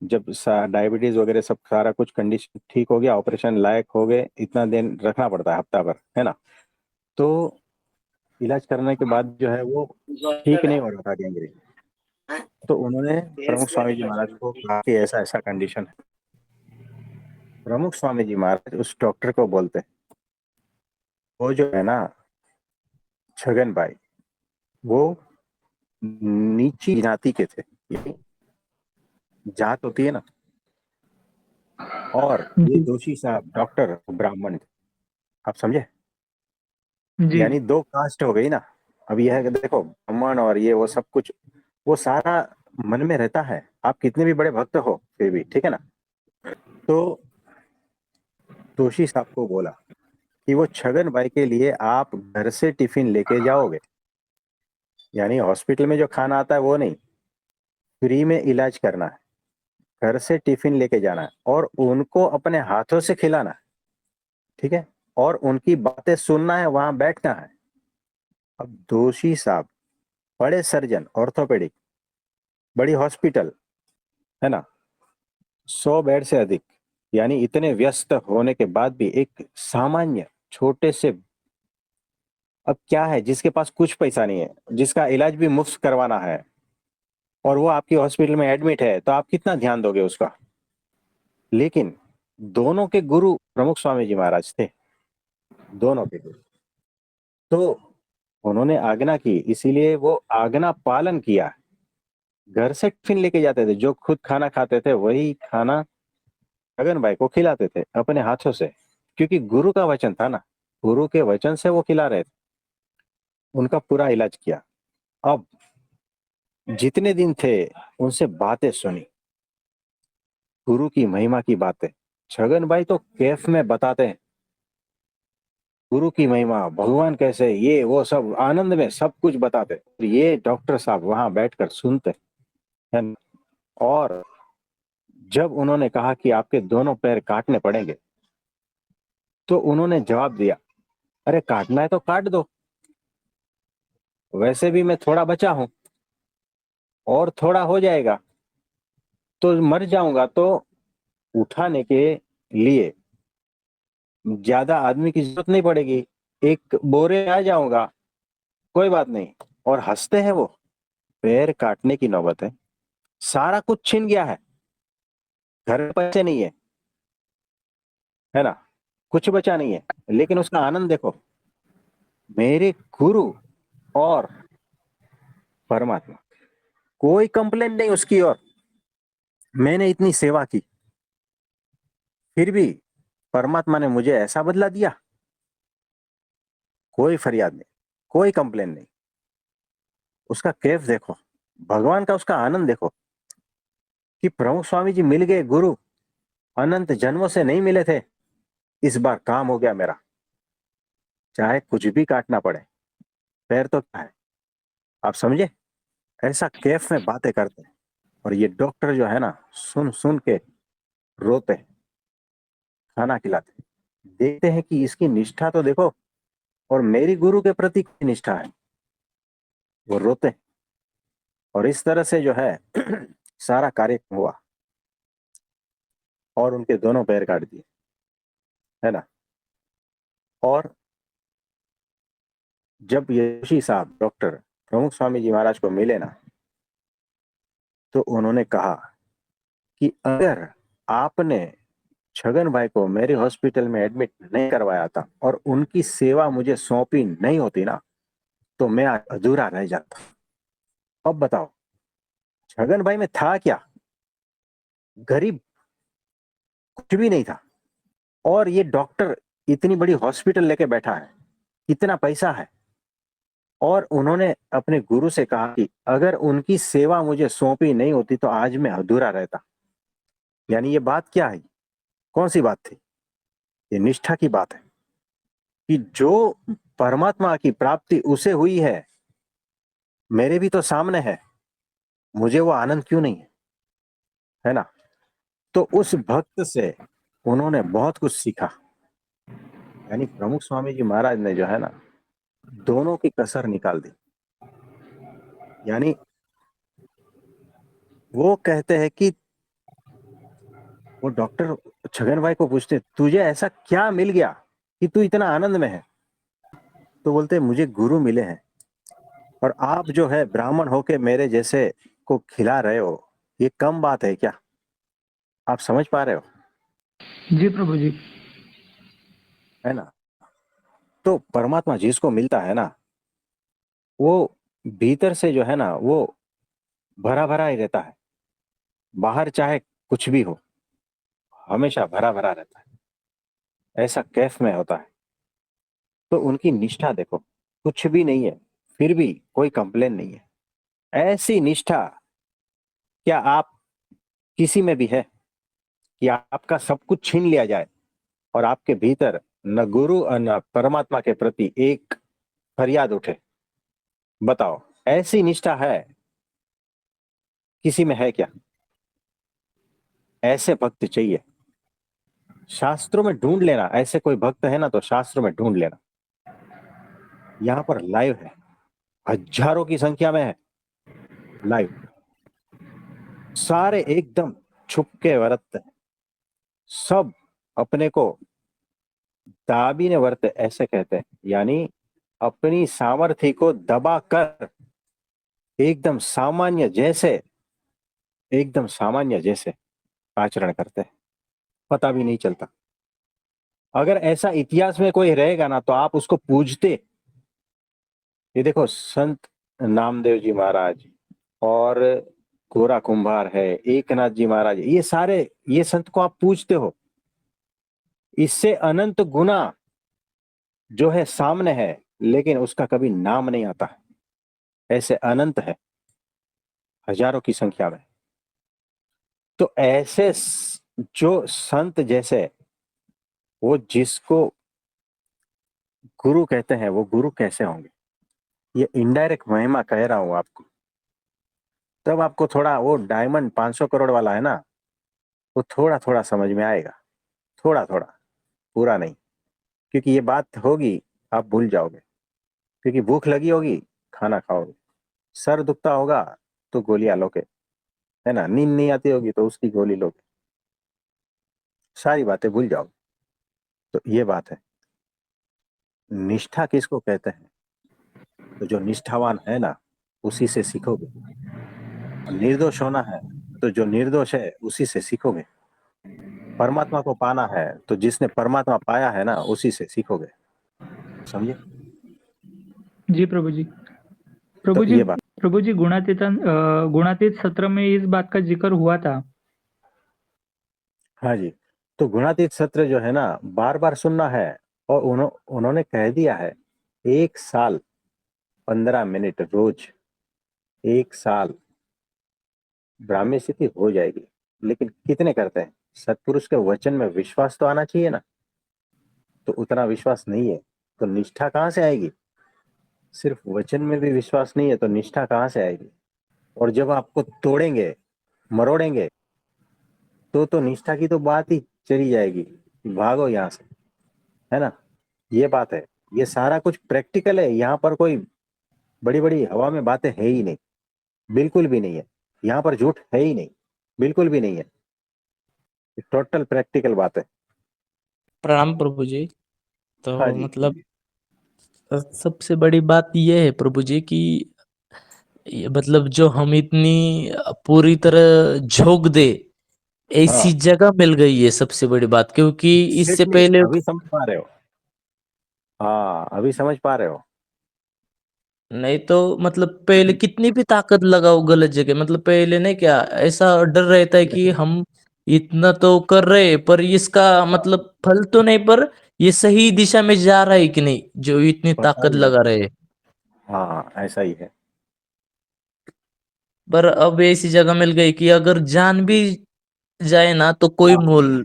Speaker 2: जब डायबिटीज वगैरह सब सारा कुछ कंडीशन ठीक हो गया, ऑपरेशन लायक हो गए, इतना दिन रखना पड़ता है, हफ्ता भर, है ना। तो इलाज करने के बाद जो है वो ठीक नहीं हो रहा था, गैंग्रीन। तो उन्होंने प्रमुख स्वामी जी महाराज को कहा कि ऐसा ऐसा कंडीशन है। प्रमुख स्वामी जी महाराज उस डॉक्टर को बोलते हैं, वो जो है ना छगन भाई, वो नीची जाति के थे, यानी जात होती है ना। और ये
Speaker 3: जी।
Speaker 2: दोषी साहब डॉक्टर ब्राह्मण थे, आप समझे।
Speaker 3: जी।
Speaker 2: यानी दो कास्ट हो गई ना। अब यह है कि देखो, ब्राह्मण और ये वो सब कुछ, वो सारा मन में रहता है, आप कितने भी बड़े भक्त हो फिर भी, ठीक है ना। तो दोषी साहब को बोला कि वो छगन भाई के लिए आप घर से टिफिन लेके जाओगे, यानी हॉस्पिटल में जो खाना आता है वो नहीं, फ्री में इलाज करना है, घर से टिफिन लेके जाना है और उनको अपने हाथों से खिलाना है, ठीक है, और उनकी बातें सुनना है, वहां बैठना है। अब दोषी साहब बड़े सर्जन, ऑर्थोपेडिक, बड़ी हॉस्पिटल, है ना, 100 बेड से अधिक, यानी इतने व्यस्त होने के बाद भी एक सामान्य छोटे से, अब क्या है, जिसके पास कुछ पैसा नहीं है, जिसका इलाज भी मुफ्त करवाना है, और वो आपकी हॉस्पिटल में एडमिट है, तो आप कितना ध्यान दोगे उसका। लेकिन दोनों के गुरु प्रमुख स्वामी जी महाराज थे, दोनों के गुरु। तो उन्होंने आज्ञा की, इसीलिए वो आज्ञा पालन किया। घर से टिफिन लेके जाते थे, जो खुद खाना खाते थे वही खाना गगन भाई को खिलाते थे अपने हाथों से, क्योंकि गुरु का वचन था ना, गुरु के वचन से वो खिला रहे थे। उनका पूरा इलाज किया। अब जितने दिन थे उनसे बातें सुनी, गुरु की महिमा की बातें। छगन भाई तो कैफ में बताते हैं गुरु की महिमा, भगवान कैसे, ये वो सब आनंद में सब कुछ बताते, ये डॉक्टर साहब वहां बैठकर सुनते हैं। और जब उन्होंने कहा कि आपके दोनों पैर काटने पड़ेंगे, तो उन्होंने जवाब दिया, अरे काटना है तो काट दो, वैसे भी मैं थोड़ा बचा हूं और थोड़ा हो जाएगा, तो मर जाऊंगा तो उठाने के लिए ज्यादा आदमी की जरूरत नहीं पड़ेगी, एक बोरे आ जाऊंगा, कोई बात नहीं। और हंसते हैं वो। पैर काटने की नौबत है, सारा कुछ छिन गया है, घर में पैसे नहीं है ना, कुछ बचा नहीं है, लेकिन उसका आनंद देखो। मेरे गुरु और परमात्मा, कोई कंप्लेन नहीं उसकी, और मैंने इतनी सेवा की, फिर भी परमात्मा ने मुझे ऐसा बदला दिया। कोई फरियाद नहीं, कोई कंप्लेन नहीं। उसका कैफ देखो, भगवान का उसका आनंद देखो कि प्रमुख स्वामी जी मिल गए, गुरु अनंत जन्मों से नहीं मिले थे, इस बार काम हो गया मेरा, चाहे कुछ भी काटना पड़े, पैर तो क्या है, आप समझे। ऐसा कैफ में बातें करते हैं, और ये डॉक्टर जो है ना, सुन सुन के रोते हैं, खाना खिलाते हैं, देखते हैं कि इसकी निष्ठा तो देखो, और मेरी गुरु के प्रति की निष्ठा है, वो रोते हैं। और इस तरह से जो है सारा कार्यक्रम हुआ, और उनके दोनों पैर काट दिए, है ना। और जब यशी साहब डॉक्टर प्रमुख स्वामी जी महाराज को मिले ना, तो उन्होंने कहा कि अगर आपने छगन भाई को मेरे हॉस्पिटल में एडमिट नहीं करवाया था और उनकी सेवा मुझे सौंपी नहीं होती ना, तो मैं आज अधूरा रह जाता। अब बताओ, छगन भाई में था क्या, गरीब, कुछ भी नहीं था, और ये डॉक्टर इतनी बड़ी हॉस्पिटल लेके बैठा है, कितना पैसा है, और उन्होंने अपने गुरु से कहा कि अगर उनकी सेवा मुझे सौंपी नहीं होती तो आज मैं अधूरा रहता। यानी ये बात क्या है, कौन सी बात थी, ये निष्ठा की बात है कि जो परमात्मा की प्राप्ति उसे हुई है, मेरे भी तो सामने है, मुझे वो आनंद क्यों नहीं है ना। तो उस भक्त से उन्होंने बहुत कुछ सीखा। यानी प्रमुख स्वामी जी महाराज ने जो है ना, दोनों की कसर निकाल दी। यानी वो कहते हैं कि वो डॉक्टर छगन भाई को पूछते, तुझे ऐसा क्या मिल गया कि तू इतना आनंद में है। तो बोलते, मुझे गुरु मिले हैं, और आप जो है ब्राह्मण होके मेरे जैसे को खिला रहे हो, ये कम बात है क्या, आप समझ पा रहे हो,
Speaker 3: जी प्रभु जी।
Speaker 2: है ना। तो परमात्मा जिसको मिलता है ना, वो भीतर से जो है ना, वो भरा भरा ही रहता है, बाहर चाहे कुछ भी हो, हमेशा भरा भरा रहता है, ऐसा कैफ में होता है। तो उनकी निष्ठा देखो, कुछ भी नहीं है, फिर भी कोई कंप्लेन नहीं है। ऐसी निष्ठा क्या आप किसी में भी है कि आपका सब कुछ छीन लिया जाए और आपके भीतर न गुरु और न परमात्मा के प्रति एक फरियाद उठे। बताओ, ऐसी निष्ठा है किसी में है क्या। ऐसे भक्त चाहिए, शास्त्रों में ढूंढ लेना, ऐसे कोई भक्त है ना तो शास्त्रों में ढूंढ लेना। यहां पर लाइव है, हजारों की संख्या में है लाइव, सारे एकदम छुप के वरतते हैं, सब अपने को दाबीने वर्त ऐसे कहते हैं, यानी अपनी सामर्थ्य को दबा कर एकदम सामान्य जैसे, एकदम सामान्य जैसे आचरण करते हैं, पता भी नहीं चलता। अगर ऐसा इतिहास में कोई रहेगा ना तो आप उसको पूजते। ये देखो, संत नामदेव जी महाराज और गोरा कुंभार है, एकनाथ जी महाराज, ये सारे, ये संत को आप पूजते हो, इससे अनंत गुना जो है सामने है, लेकिन उसका कभी नाम नहीं आता है। ऐसे अनंत है, हजारों की संख्या में। तो ऐसे जो संत जैसे, वो जिसको गुरु कहते हैं, वो गुरु कैसे होंगे, ये इनडायरेक्ट महिमा कह रहा हूं आपको। तब आपको थोड़ा वो डायमंड 500 करोड़ वाला है ना, वो थोड़ा थोड़ा समझ में आएगा, थोड़ा थोड़ा, पूरा नहीं। क्योंकि ये बात होगी, आप भूल जाओगे। क्योंकि भूख लगी होगी, खाना खाओगे। सर दुखता होगा तो गोलियां लोगे, है ना। नींद नहीं आती होगी तो उसकी गोली लोगे। सारी बातें भूल जाओगे। तो ये बात है। निष्ठा किसको कहते हैं? तो जो निष्ठावान है ना, उसी से सीखोगे। और निर्दोष होना है, तो जो निर्दोष है उसी से सीखोगे। परमात्मा को पाना है, तो जिसने परमात्मा पाया है ना, उसी से सीखोगे। समझे?
Speaker 3: जी प्रभु जी।
Speaker 2: तो
Speaker 3: प्रभु जी,
Speaker 2: ये बात।
Speaker 3: प्रभु जी गुणातीत सत्र में इस बात का जिक्र हुआ था।
Speaker 2: हाँ जी। तो गुणातीत सत्र जो है ना, बार बार सुनना है। और उन्होंने कह दिया है, 1 साल 15 मिनट रोज, 1 साल ब्राह्मी स्थिति हो जाएगी। लेकिन कितने करते हैं? सत्पुरुष के वचन में विश्वास तो आना चाहिए ना। तो उतना विश्वास नहीं है, तो निष्ठा कहाँ से आएगी? सिर्फ वचन में भी विश्वास नहीं है तो निष्ठा कहाँ से आएगी? और जब आपको तोड़ेंगे, मरोड़ेंगे, तो निष्ठा की तो बात ही चली जाएगी। भागो यहाँ से, है ना। ये बात है। ये सारा कुछ प्रैक्टिकल है। यहाँ पर कोई बड़ी बड़ी हवा में बातें है ही नहीं। बिल्कुल भी नहीं है। यहाँ पर झूठ है ही नहीं। बिल्कुल भी नहीं है। टोटल प्रैक्टिकल बात है।
Speaker 1: प्रणाम प्रभु जी। तो
Speaker 2: हाँ जी।
Speaker 1: मतलब सबसे बड़ी बात ये है प्रभु जी कि ये मतलब जो हम इतनी पूरी तरह झोंक दे, ऐसी
Speaker 2: हाँ,
Speaker 1: जगह मिल गई है सबसे बड़ी बात, क्योंकि इससे
Speaker 2: एग्जैक्टली
Speaker 1: पहले
Speaker 2: अभी समझ पा रहे हो। हाँ, अभी समझ पा रहे हो।
Speaker 1: नहीं तो मतलब पहले कितनी भी ताकत लगाओ गलत जगह, मतलब पहले नहीं क्या ऐसा डर रहता है कि हम इतना तो कर रहे हैं पर इसका मतलब फल तो नहीं, पर ये सही दिशा में जा रहा है कि नहीं जो इतनी
Speaker 2: पता
Speaker 1: ताकत
Speaker 2: ही नहीं।
Speaker 1: लगा रहे हैं।
Speaker 2: हाँ, ऐसा ही है।
Speaker 1: पर अब ऐसी जगह मिल गई कि अगर जान भी जाए ना तो
Speaker 2: हाँ,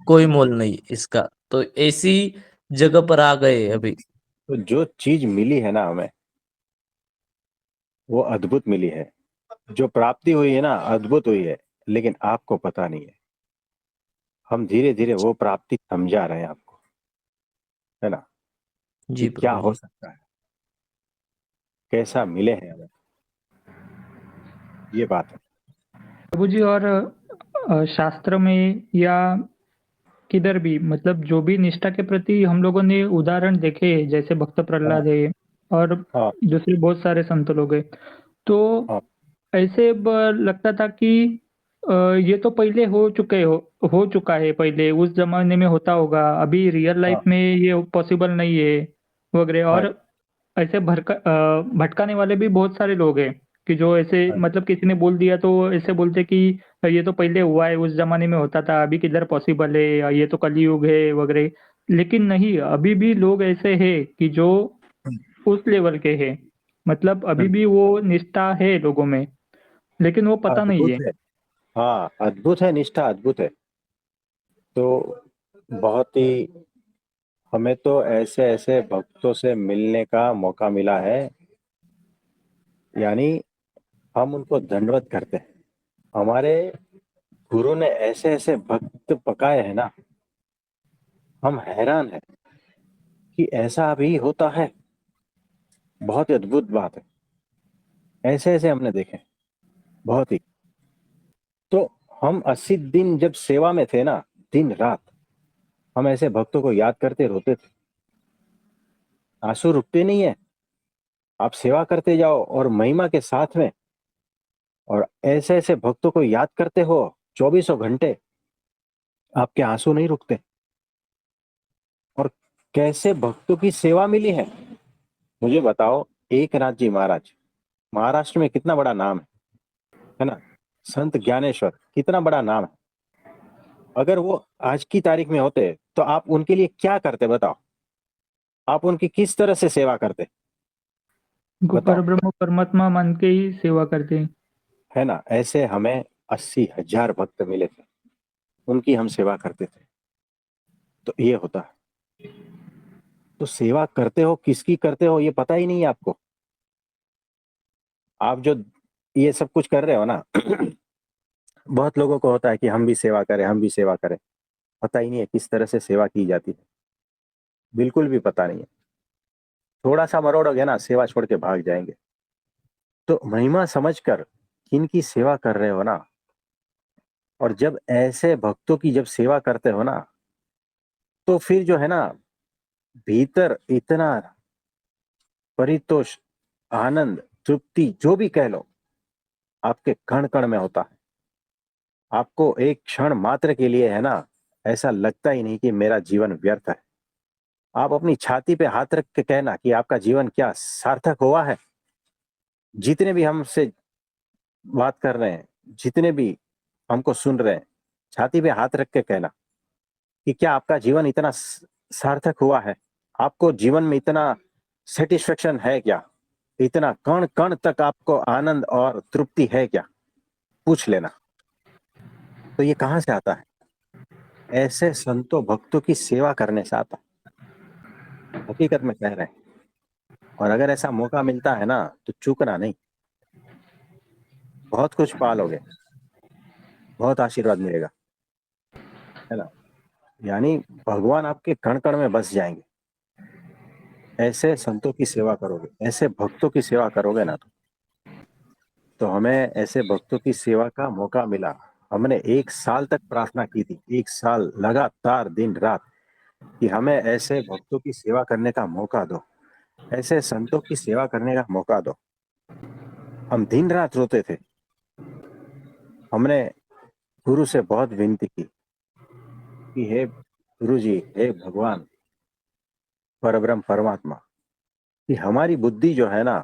Speaker 1: कोई मोल नहीं इसका। तो ऐसी जगह पर आ गए अभी।
Speaker 2: तो जो चीज मिली है ना हमें, वो अद्भुत मिली है। जो प्राप्ति हुई है ना, अद्भुत हुई है। लेकिन आपको पता नहीं है। हम धीरे धीरे वो प्राप्ति समझा रहे हैं आपको, है ना। कि
Speaker 1: जी
Speaker 2: क्या
Speaker 1: प्रभु
Speaker 2: हो
Speaker 1: जी।
Speaker 2: सकता है, कैसा मिले हैं हमें। ये बात है।
Speaker 3: प्रभु जी, और शास्त्र में या किधर भी मतलब जो भी निष्ठा के प्रति हम लोगों ने उदाहरण देखे हैं, जैसे भक्त
Speaker 2: हाँ,
Speaker 3: प्रहलाद है और
Speaker 2: हाँ,
Speaker 3: दूसरे बहुत सारे संत लोग हैं, तो
Speaker 2: हाँ,
Speaker 3: ऐसे लगता था कि ये तो पहले हो चुका है, पहले उस जमाने में होता होगा, अभी रियल
Speaker 2: हाँ,
Speaker 3: लाइफ में ये पॉसिबल नहीं है वगैरह।
Speaker 2: हाँ,
Speaker 3: और ऐसे भटकाने वाले भी बहुत सारे लोग हैं कि जो ऐसे
Speaker 2: हाँ,
Speaker 3: मतलब किसी ने बोल दिया तो ऐसे बोलते कि ये तो पहले हुआ है, उस जमाने में होता था, अभी किधर पॉसिबल है, ये तो कलयुग है वगैरह। लेकिन नहीं, अभी भी लोग ऐसे हैं कि जो उस लेवल के हैं, मतलब अभी
Speaker 2: हम्म,
Speaker 3: भी वो निष्ठा है लोगों में, लेकिन वो पता नहीं
Speaker 2: अद्भुत
Speaker 3: है।
Speaker 2: है। हाँ, अद्भुत है, निष्ठा अद्भुत है। तो बहुत ही, हमें तो ऐसे ऐसे भक्तों से मिलने का मौका मिला है। यानी हम उनको दंडवत करते हैं। हमारे गुरु ने ऐसे ऐसे भक्त पकाए हैं ना, हम हैरान हैं कि ऐसा भी होता है। बहुत ही अद्भुत बात है। ऐसे ऐसे हमने देखे हैं, बहुत ही। तो हम 80 दिन जब सेवा में थे ना, दिन रात हम ऐसे भक्तों को याद करते रोते थे। आंसू रुकते नहीं है। आप सेवा करते जाओ और महिमा के साथ में, और ऐसे ऐसे भक्तों को याद करते हो 2400 घंटे, आपके आंसू नहीं रुकते। और कैसे भक्तों की सेवा मिली है, मुझे बताओ। एक नाथ जी महाराज, महाराष्ट्र में कितना बड़ा नाम है ना। संत ज्ञानेश्वर, कितना बड़ा नाम है। अगर वो आज की तारीख में होते तो आप उनके लिए क्या करते बताओ। आप उनकी किस तरह से सेवा करते,
Speaker 3: उनको
Speaker 2: बताओ।
Speaker 3: परब्रह्म परमात्मा मान के ही सेवा करते हैं।
Speaker 2: है ना। ऐसे हमें 80,000 भक्त मिले थे, उनकी हम सेवा करते थे। तो ये होता है। तो सेवा करते हो, किसकी करते हो, ये पता ही नहीं है आपको। आप जो ये सब कुछ कर रहे हो ना, बहुत लोगों को होता है कि हम भी सेवा करें, हम भी सेवा करें। पता ही नहीं है किस तरह से सेवा की जाती है। बिल्कुल भी पता नहीं है। थोड़ा सा मरोड़ोगे ना, सेवा छोड़ के भाग जाएंगे। तो महिमा समझकर किनकी सेवा कर रहे हो ना, और जब ऐसे भक्तों की जब सेवा करते हो ना, तो फिर जो है ना, भीतर इतना परितोष, आनंद, तृप्ति, जो भी कह लो, आपके कण कण में होता है। आपको एक क्षण मात्र के लिए है ना, ऐसा लगता ही नहीं कि मेरा जीवन व्यर्थ है। आप अपनी छाती पे हाथ रख के कहना कि आपका जीवन क्या सार्थक हुआ है। जितने भी हमसे बात कर रहे हैं, जितने भी हमको सुन रहे हैं, छाती पे हाथ रख के कहना कि क्या आपका जीवन इतना सार्थक हुआ है। आपको जीवन में इतना सेटिस्फेक्शन है क्या, इतना कण कण तक आपको आनंद और तृप्ति है क्या, पूछ लेना। तो ये कहां से आता है? ऐसे संतों भक्तों की सेवा करने से आता है, हकीकत में कह रहे हैं। और अगर ऐसा मौका मिलता है ना, तो चूकना नहीं। बहुत कुछ पालोगे, बहुत आशीर्वाद मिलेगा, है ना। यानी भगवान आपके कण कण में बस जाएंगे। ऐसे संतों की सेवा करोगे, ऐसे भक्तों की सेवा करोगे ना, तो हमें ऐसे भक्तों की सेवा का मौका मिला। हमने 1 साल तक प्रार्थना की थी, 1 साल लगातार दिन रात, कि हमें ऐसे भक्तों की सेवा करने का मौका दो, ऐसे संतों की सेवा करने का मौका दो। हम दिन रात रोते थे। हमने गुरु से बहुत विनती की कि हे गुरु जी, हे भगवान, परब्रह्म परमात्मा, कि हमारी बुद्धि जो है ना,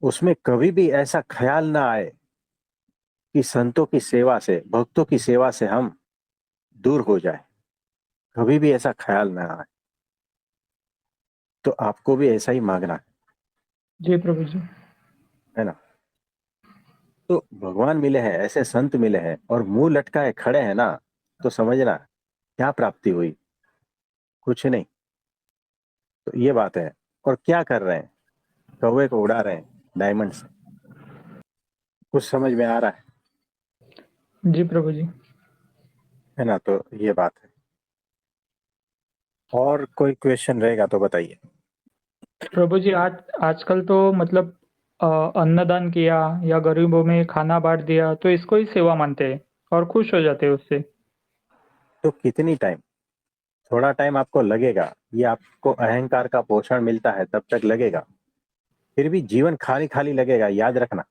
Speaker 2: उसमें कभी भी ऐसा ख्याल ना आए कि संतों की सेवा से, भक्तों की सेवा से हम दूर हो जाए। कभी भी ऐसा ख्याल ना आए। तो आपको भी ऐसा ही मांगना
Speaker 3: जी प्रभु जी।
Speaker 2: है ना। तो भगवान मिले हैं, ऐसे संत मिले हैं, और मुंह लटकाए खड़े हैं ना, तो समझना क्या प्राप्ति हुई। कुछ नहीं। तो ये बात है। और क्या कर रहे हैं? कौवे को उड़ा रहे हैं डायमंड से। कुछ समझ में आ रहा
Speaker 3: जी प्रभु जी।
Speaker 2: है ना। तो ये बात है। और कोई क्वेश्चन रहेगा तो बताइए।
Speaker 3: प्रभु जी, आज आजकल तो मतलब अ, अन्नदान किया या गरीबों में खाना बाँट दिया, तो इसको ही सेवा मानते हैं और खुश हो जाते हैं उससे।
Speaker 2: तो कितनी टाइम, थोड़ा टाइम आपको लगेगा, ये आपको अहंकार का पोषण मिलता है तब तक लगेगा। फिर भी जीवन खाली खाली लगेगा, याद रखना।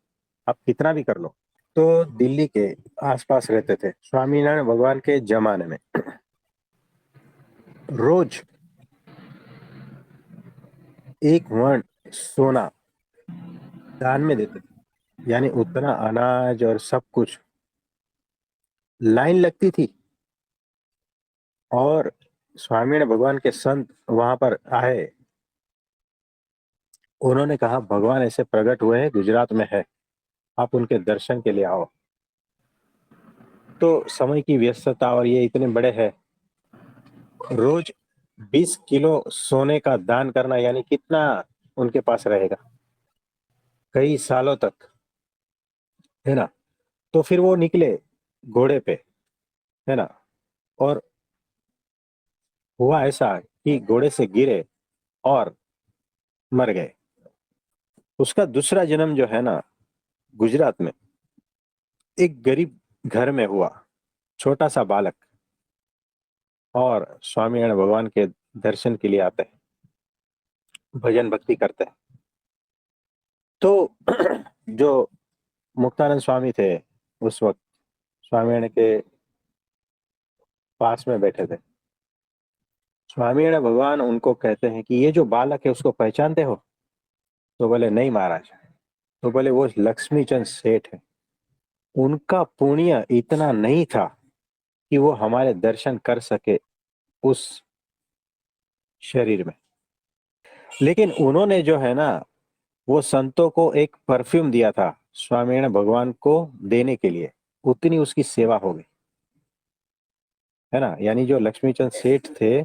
Speaker 2: आप कितना भी कर लो। तो दिल्ली के आसपास रहते थे स्वामीनारायण भगवान के जमाने में। रोज 1 मण सोना दान में देते थे। यानी उतना अनाज और सब कुछ। लाइन लगती थी। और स्वामीनारायण भगवान के संत वहां पर आए। उन्होंने कहा भगवान ऐसे प्रकट हुए हैं, गुजरात में है, आप उनके दर्शन के लिए आओ। तो समय की व्यस्तता और ये इतने बड़े हैं, रोज 20 किलो सोने का दान करना, यानी कितना उनके पास रहेगा, कई सालों तक, है ना। तो फिर वो निकले घोड़े पे, है ना। और हुआ ऐसा कि घोड़े से गिरे और मर गए। उसका दूसरा जन्म जो है ना, गुजरात में एक गरीब घर में हुआ, छोटा सा बालक। और स्वामीनारायण भगवान के दर्शन के लिए आते हैं, भजन भक्ति करते हैं। तो जो मुक्तानंद स्वामी थे, उस वक्त स्वामीनारायण के पास में बैठे थे। स्वामीनारायण भगवान उनको कहते हैं कि ये जो बालक है उसको पहचानते हो? तो बोले नहीं महाराज। तो बोले वो लक्ष्मी चंद सेठ है, उनका पुण्य इतना नहीं था कि वो हमारे दर्शन कर सके उस शरीर में। लेकिन उन्होंने जो है ना, वो संतों को एक परफ्यूम दिया था स्वामीनारायण भगवान को देने के लिए। उतनी उसकी सेवा हो गई, है ना। यानी जो लक्ष्मीचंद सेठ थे,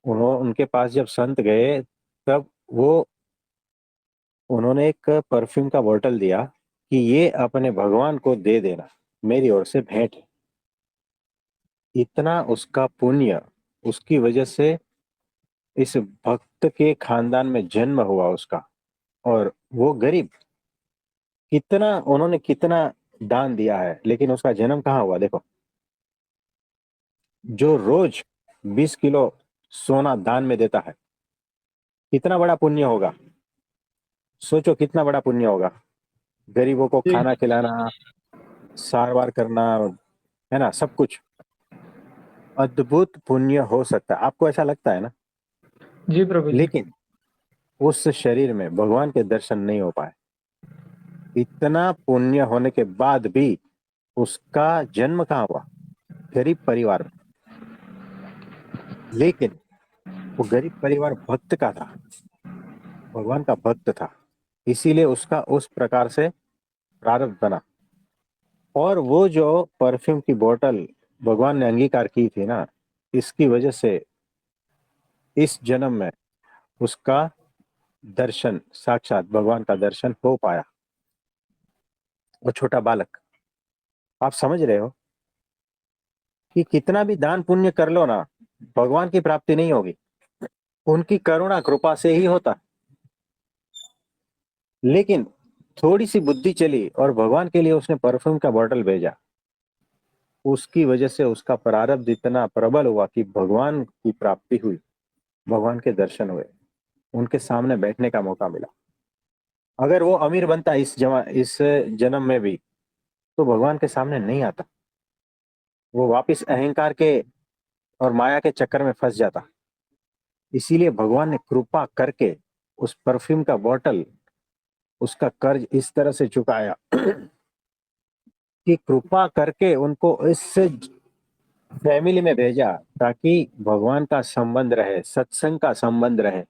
Speaker 2: उनके पास जब संत गए, तब वो उन्होंने एक परफ्यूम का बोतल दिया कि ये अपने भगवान को दे देना, मेरी ओर से भेंट है। इतना उसका पुण्य, उसकी वजह से इस भक्त के खानदान में जन्म हुआ उसका, और वो गरीब, कितना दान दिया है, लेकिन उसका जन्म कहाँ हुआ देखो। जो रोज 20 किलो सोना दान में देता है, कितना बड़ा पुण्य होगा। सोचो कितना बड़ा पुण्य होगा, गरीबों को
Speaker 3: जी
Speaker 2: खाना खिलाना, सार वार करना, है ना, सब कुछ। अद्भुत पुण्य हो सकता है, आपको ऐसा लगता है ना।
Speaker 3: जी प्रभु जी।
Speaker 2: लेकिन उस शरीर में भगवान के दर्शन नहीं हो पाए। इतना पुण्य होने के बाद भी उसका जन्म कहाँ हुआ, गरीब परिवार में। लेकिन वो गरीब परिवार भक्त का था, भगवान का भक्त था, इसीलिए उसका उस प्रकार से प्रारब्ध बना। और वो जो परफ्यूम की बोतल भगवान ने अंगीकार की थी ना, इसकी वजह से इस जन्म में उसका दर्शन, साक्षात भगवान का दर्शन हो पाया। वो छोटा बालक, आप समझ रहे हो कि कितना भी दान पुण्य कर लो ना, भगवान की प्राप्ति नहीं होगी, उनकी करुणा कृपा से ही होता। लेकिन थोड़ी सी बुद्धि चली और भगवान के लिए उसने परफ्यूम का बॉटल भेजा, उसकी वजह से उसका प्रारब्ध इतना प्रबल हुआ कि भगवान की प्राप्ति हुई, भगवान के दर्शन हुए, उनके सामने बैठने का मौका मिला। अगर वो अमीर बनता इस जन्म में भी, तो भगवान के सामने नहीं आता, वो वापिस अहंकार के और माया के चक्कर में फंस जाता। इसीलिए भगवान ने कृपा करके उस परफ्यूम का बॉटल, उसका कर्ज इस तरह से चुकाया कि कृपा करके उनको इस फैमिली में भेजा, ताकि भगवान का संबंध रहे, सत्संग का संबंध रहे,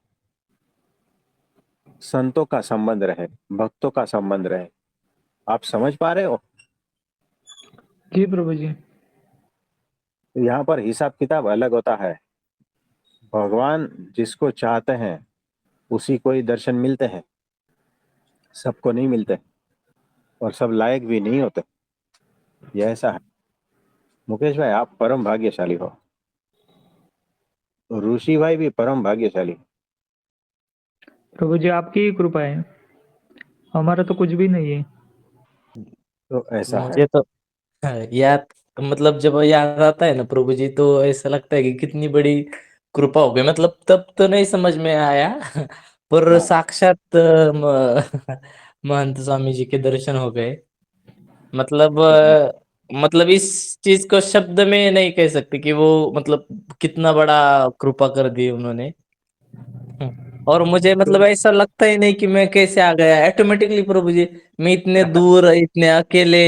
Speaker 2: संतों का संबंध रहे, भक्तों का संबंध रहे। आप समझ पा रहे हो।
Speaker 3: जी प्रभु जी।
Speaker 2: तो यहाँ पर हिसाब किताब अलग होता है। भगवान जिसको चाहते हैं उसी को ही दर्शन मिलते हैं, सबको नहीं मिलते, और सब लायक भी नहीं होते। ये ऐसा है। मुकेश भाई, आप परम भाग्यशाली हो, ऋषि भाई भी परम भाग्यशाली।
Speaker 3: प्रभु जी आपकी ही कृपा है, हमारा तो कुछ भी नहीं है।
Speaker 2: तो ऐसा है।
Speaker 1: मुझे तो याद, मतलब जब याद आता है ना प्रभु जी, तो ऐसा लगता है कि कितनी बड़ी कृपा हो गई। मतलब तब तो नहीं समझ में आया पर
Speaker 2: हाँ
Speaker 1: साक्षात महंत स्वामी जी के दर्शन हो गए। मतलब मतलब इस चीज को शब्द में नहीं कह सकते कि वो मतलब कितना बड़ा कृपा कर दी उन्होंने। और मुझे मतलब
Speaker 2: तो
Speaker 1: ऐसा लगता ही नहीं कि मैं कैसे आ गया ऑटोमेटिकली प्रभु जी। मैं इतने दूर, इतने अकेले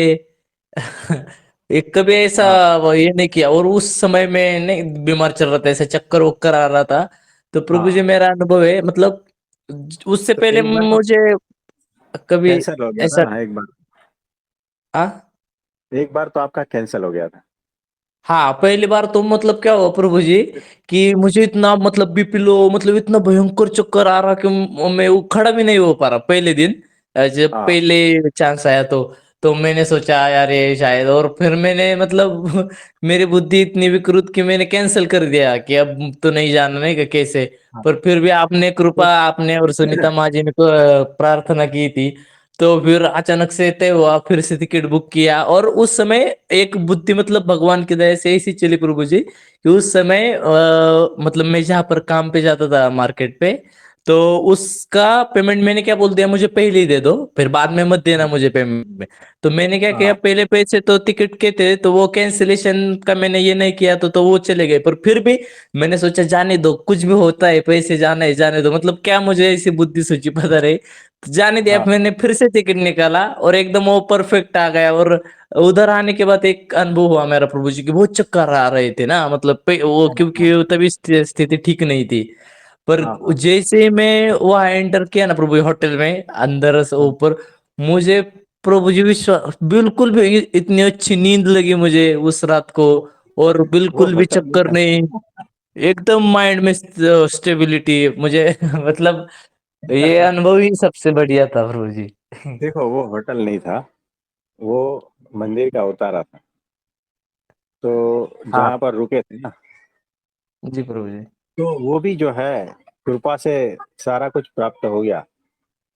Speaker 1: एक कभी ऐसा
Speaker 2: हाँ,
Speaker 1: वो ये नहीं किया। और उस समय में नहीं बीमार चल रहा था, ऐसे चक्कर वक्कर आ रहा था। तो प्रभु जी
Speaker 2: हाँ,
Speaker 1: मेरा अनुभव है, मतलब उससे
Speaker 2: तो
Speaker 1: पहले
Speaker 2: एक बार तो
Speaker 1: मुझे कभी
Speaker 2: कैंसिल हो गया था
Speaker 1: ऐसा
Speaker 2: ना, एक बार।
Speaker 1: आ
Speaker 2: एक बार तो आपका कैंसिल हो गया था।
Speaker 1: हाँ, पहली बार तो मतलब क्या हुआ प्रभु जी कि मुझे इतना मतलब बीपी लो, मतलब इतना भयंकर चक्कर आ रहा कि मैं वो खड़ा भी नहीं हो पा रहा पहले दिन। जब
Speaker 2: हाँ,
Speaker 1: पहले चांस आया तो मैंने सोचा यार ये शायद, और फिर मैंने मतलब मेरी बुद्धि इतनी विकृत कि मैंने कैंसिल कर दिया कि अब तो नहीं जाना, नहीं कि कैसे।
Speaker 2: हाँ।
Speaker 1: पर फिर भी आपने कृपा, आपने और सुनीता माँ जी ने प्रार्थना की थी। तो फिर अचानक से तय हुआ, फिर से टिकट बुक किया। और उस समय एक बुद्धि मतलब भगवान की दया से ऐसी चली प्रभु जी कि उस समय मतलब मैं जहाँ पर काम पे जाता था मार्केट पे, तो उसका पेमेंट मैंने क्या बोल दिया, मुझे पहले ही दे दो, फिर बाद में मत देना मुझे पेमेंट में। तो मैंने क्या किया,
Speaker 2: हाँ,
Speaker 1: पहले पैसे तो टिकट के थे तो वो कैंसिलेशन का मैंने ये नहीं किया, तो वो चले गए। पर फिर भी मैंने सोचा जाने दो, कुछ भी होता है, पैसे जाना है जाने दो, मतलब क्या मुझे ऐसी बुद्धि सूझी पता रही। तो जाने दिया,
Speaker 2: हाँ,
Speaker 1: मैंने फिर से टिकट निकाला और एकदम वो परफेक्ट आ गया। और उधर आने के बाद एक अनुभव हुआ मेरा प्रभु जी की, बहुत चक्कर आ रहे थे ना, मतलब वो
Speaker 2: हाँ, हाँ,
Speaker 1: क्योंकि तभी स्थिति ठीक नहीं थी। पर
Speaker 2: हाँ, हाँ,
Speaker 1: जैसे ही मैं वहां एंटर किया ना प्रभु जी, होटल में अंदर से
Speaker 2: हाँ।
Speaker 1: ऊपर, मुझे प्रभु जी विश्वास बिल्कुल भी इतनी अच्छी नींद लगी मुझे उस रात को। और
Speaker 2: वो
Speaker 1: बिल्कुल भी
Speaker 2: होटल नहीं
Speaker 1: चक्कर
Speaker 2: था।
Speaker 1: नहीं, एकदम माइंड में स्टेबिलिटी मुझे मतलब ये अनुभव ही सबसे बढ़िया था प्रभु जी।
Speaker 2: देखो, वो होटल नहीं था, वो मंदिर का उतारा था। तो
Speaker 1: हाँ
Speaker 2: जहाँ पर रुके थे ना,
Speaker 1: जी प्रभु जी।
Speaker 2: तो वो भी जो है कृपा से सारा कुछ प्राप्त हो गया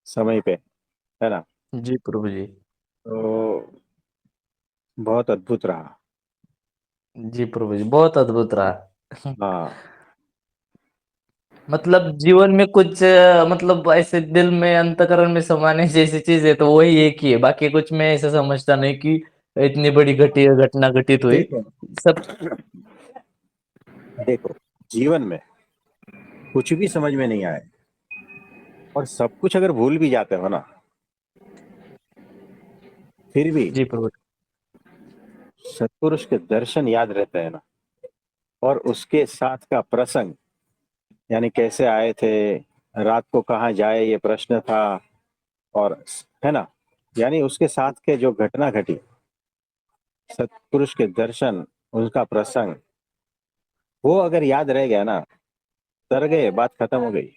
Speaker 2: समय पे, है ना।
Speaker 1: जी प्रभु जी।
Speaker 2: तो बहुत अद्भुत रहा।
Speaker 1: जी प्रभु जी, बहुत अद्भुत रहा।
Speaker 2: हाँ
Speaker 1: मतलब जीवन में कुछ मतलब ऐसे दिल में अंतकरण में समाने जैसी चीज है तो वही एक ही है, बाकी कुछ मैं ऐसा समझता नहीं कि इतनी बड़ी घटना घटित हुई।
Speaker 2: देखो,
Speaker 1: सब।
Speaker 2: देखो, जीवन में कुछ भी समझ में नहीं आए और सब कुछ अगर भूल भी जाते हो ना, फिर भी
Speaker 1: जी प्रभु।
Speaker 2: सत्पुरुष के दर्शन याद रहते हैं ना, और उसके साथ का प्रसंग, यानी कैसे आए थे, रात को कहाँ जाए ये प्रश्न था, और है ना, यानी उसके साथ के जो घटना घटी, सत्पुरुष के दर्शन, उनका प्रसंग, वो अगर याद रह गया ना, तर गए, बात खत्म हो गई।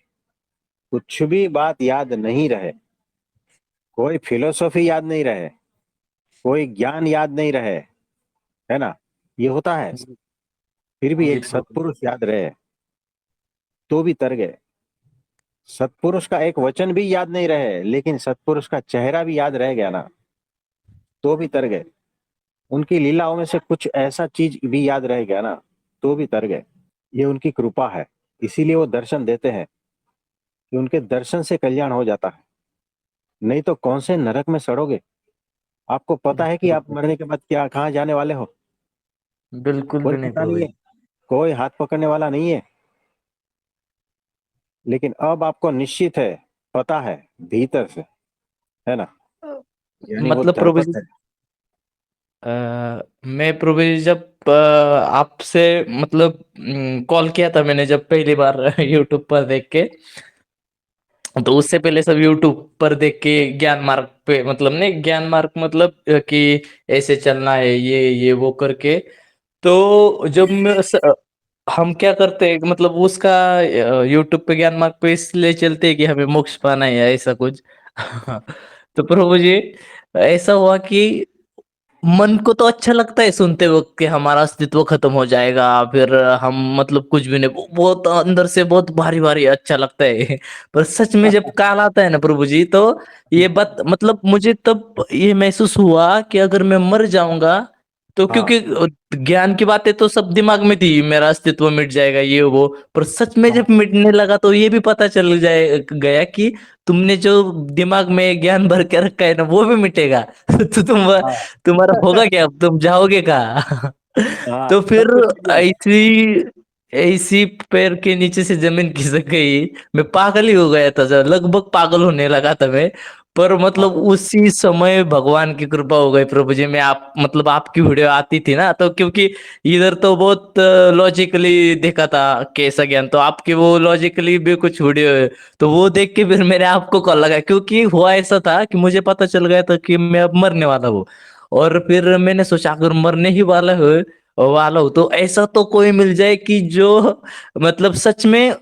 Speaker 2: कुछ भी बात याद नहीं रहे, कोई फिलोसॉफी याद नहीं रहे, कोई ज्ञान याद नहीं रहे, है ना, ये होता है,
Speaker 1: जी,
Speaker 2: फिर भी
Speaker 1: जी
Speaker 2: एक
Speaker 1: प्रभु।
Speaker 2: सत्पुरुष याद रहे तो भी तर गए। सत्पुरुष का एक वचन भी याद नहीं रहे, लेकिन सत्पुरुष का चेहरा भी याद रह गया ना, तो भी तर गए। उनकी लीलाओं में से कुछ ऐसा चीज भी याद रह गया ना, तो भी तर गए। ये उनकी कृपा है, इसीलिए वो दर्शन देते हैं, कि उनके दर्शन से कल्याण हो जाता है। नहीं तो कौन से नरक में सड़ोगे। आपको पता है कि आप
Speaker 1: बिल्कुल।
Speaker 2: मरने के बाद क्या कहाँ जाने वाले हो,
Speaker 1: बिल्कुल
Speaker 2: कोई
Speaker 1: भी नहीं
Speaker 2: पता
Speaker 1: प्रभु
Speaker 2: नहीं है,
Speaker 1: जी।
Speaker 2: कोई हाथ पकड़ने वाला नहीं है। लेकिन अब आपको निश्चित है, पता है भीतर से, है ना, यानी वो
Speaker 1: मतलब प्रभु
Speaker 2: धड़कन
Speaker 1: जी,
Speaker 2: है।
Speaker 1: मैं प्रभु जी जब आपसे मतलब कॉल किया था मैंने जब पहली बार यूट्यूब पर देख के, तो उससे पहले सब यूट्यूब पर देख के ज्ञान मार्ग पे मतलब नहीं ज्ञान मार्ग मतलब कि ऐसे चलना है ये वो करके। तो जब हम क्या करते हैं मतलब उसका यूट्यूब पे ज्ञान मार्ग पे इसलिए चलते हैं कि हमें मोक्ष पाना है या ऐसा कुछ। तो प्रभु जी ऐसा हुआ कि मन को तो अच्छा लगता है सुनते वक्त कि हमारा अस्तित्व खत्म हो जाएगा, फिर हम मतलब कुछ भी नहीं, बहुत अंदर से बहुत भारी भारी अच्छा लगता है। पर सच में जब काल आता है ना प्रभु जी, तो ये बात मतलब मुझे तब ये महसूस हुआ कि अगर मैं मर जाऊंगा तो
Speaker 2: हाँ
Speaker 1: क्योंकि ज्ञान की बातें तो सब दिमाग में थी, मेरा अस्तित्व मिट जाएगा ये वो, पर सच में जब
Speaker 2: हाँ
Speaker 1: मिटने लगा तो ये भी पता चल जाए गया कि तुमने जो दिमाग में ज्ञान भर के रखा है ना वो भी मिटेगा। तो
Speaker 2: हाँ
Speaker 1: तुम्हारा होगा क्या, अब तुम जाओगे कहाँ?
Speaker 2: हाँ,
Speaker 1: तो फिर
Speaker 2: सब कुछ मिल जाएगा।
Speaker 1: ऐसी ऐसी पैर के नीचे से जमीन खिसक गई। मैं पागल ही हो गया था, लगभग पागल होने लगा था मैं। पर मतलब
Speaker 2: हाँ
Speaker 1: उसी समय भगवान की कृपा हो गई प्रभु जी, मैं आप मतलब आपकी वीडियो आती थी ना, तो क्योंकि इधर तो बहुत लॉजिकली देखा था कैसा ज्ञान, तो आपकी वो लॉजिकली भी कुछ वीडियो है, तो वो देख के फिर मैंने आपको कॉल लगा, क्योंकि हुआ ऐसा था कि मुझे पता चल गया था कि मैं अब मरने वाला हूँ। और फिर मैंने सोचा अगर मरने ही वाला हो तो ऐसा तो कोई मिल जाए कि जो मतलब सच में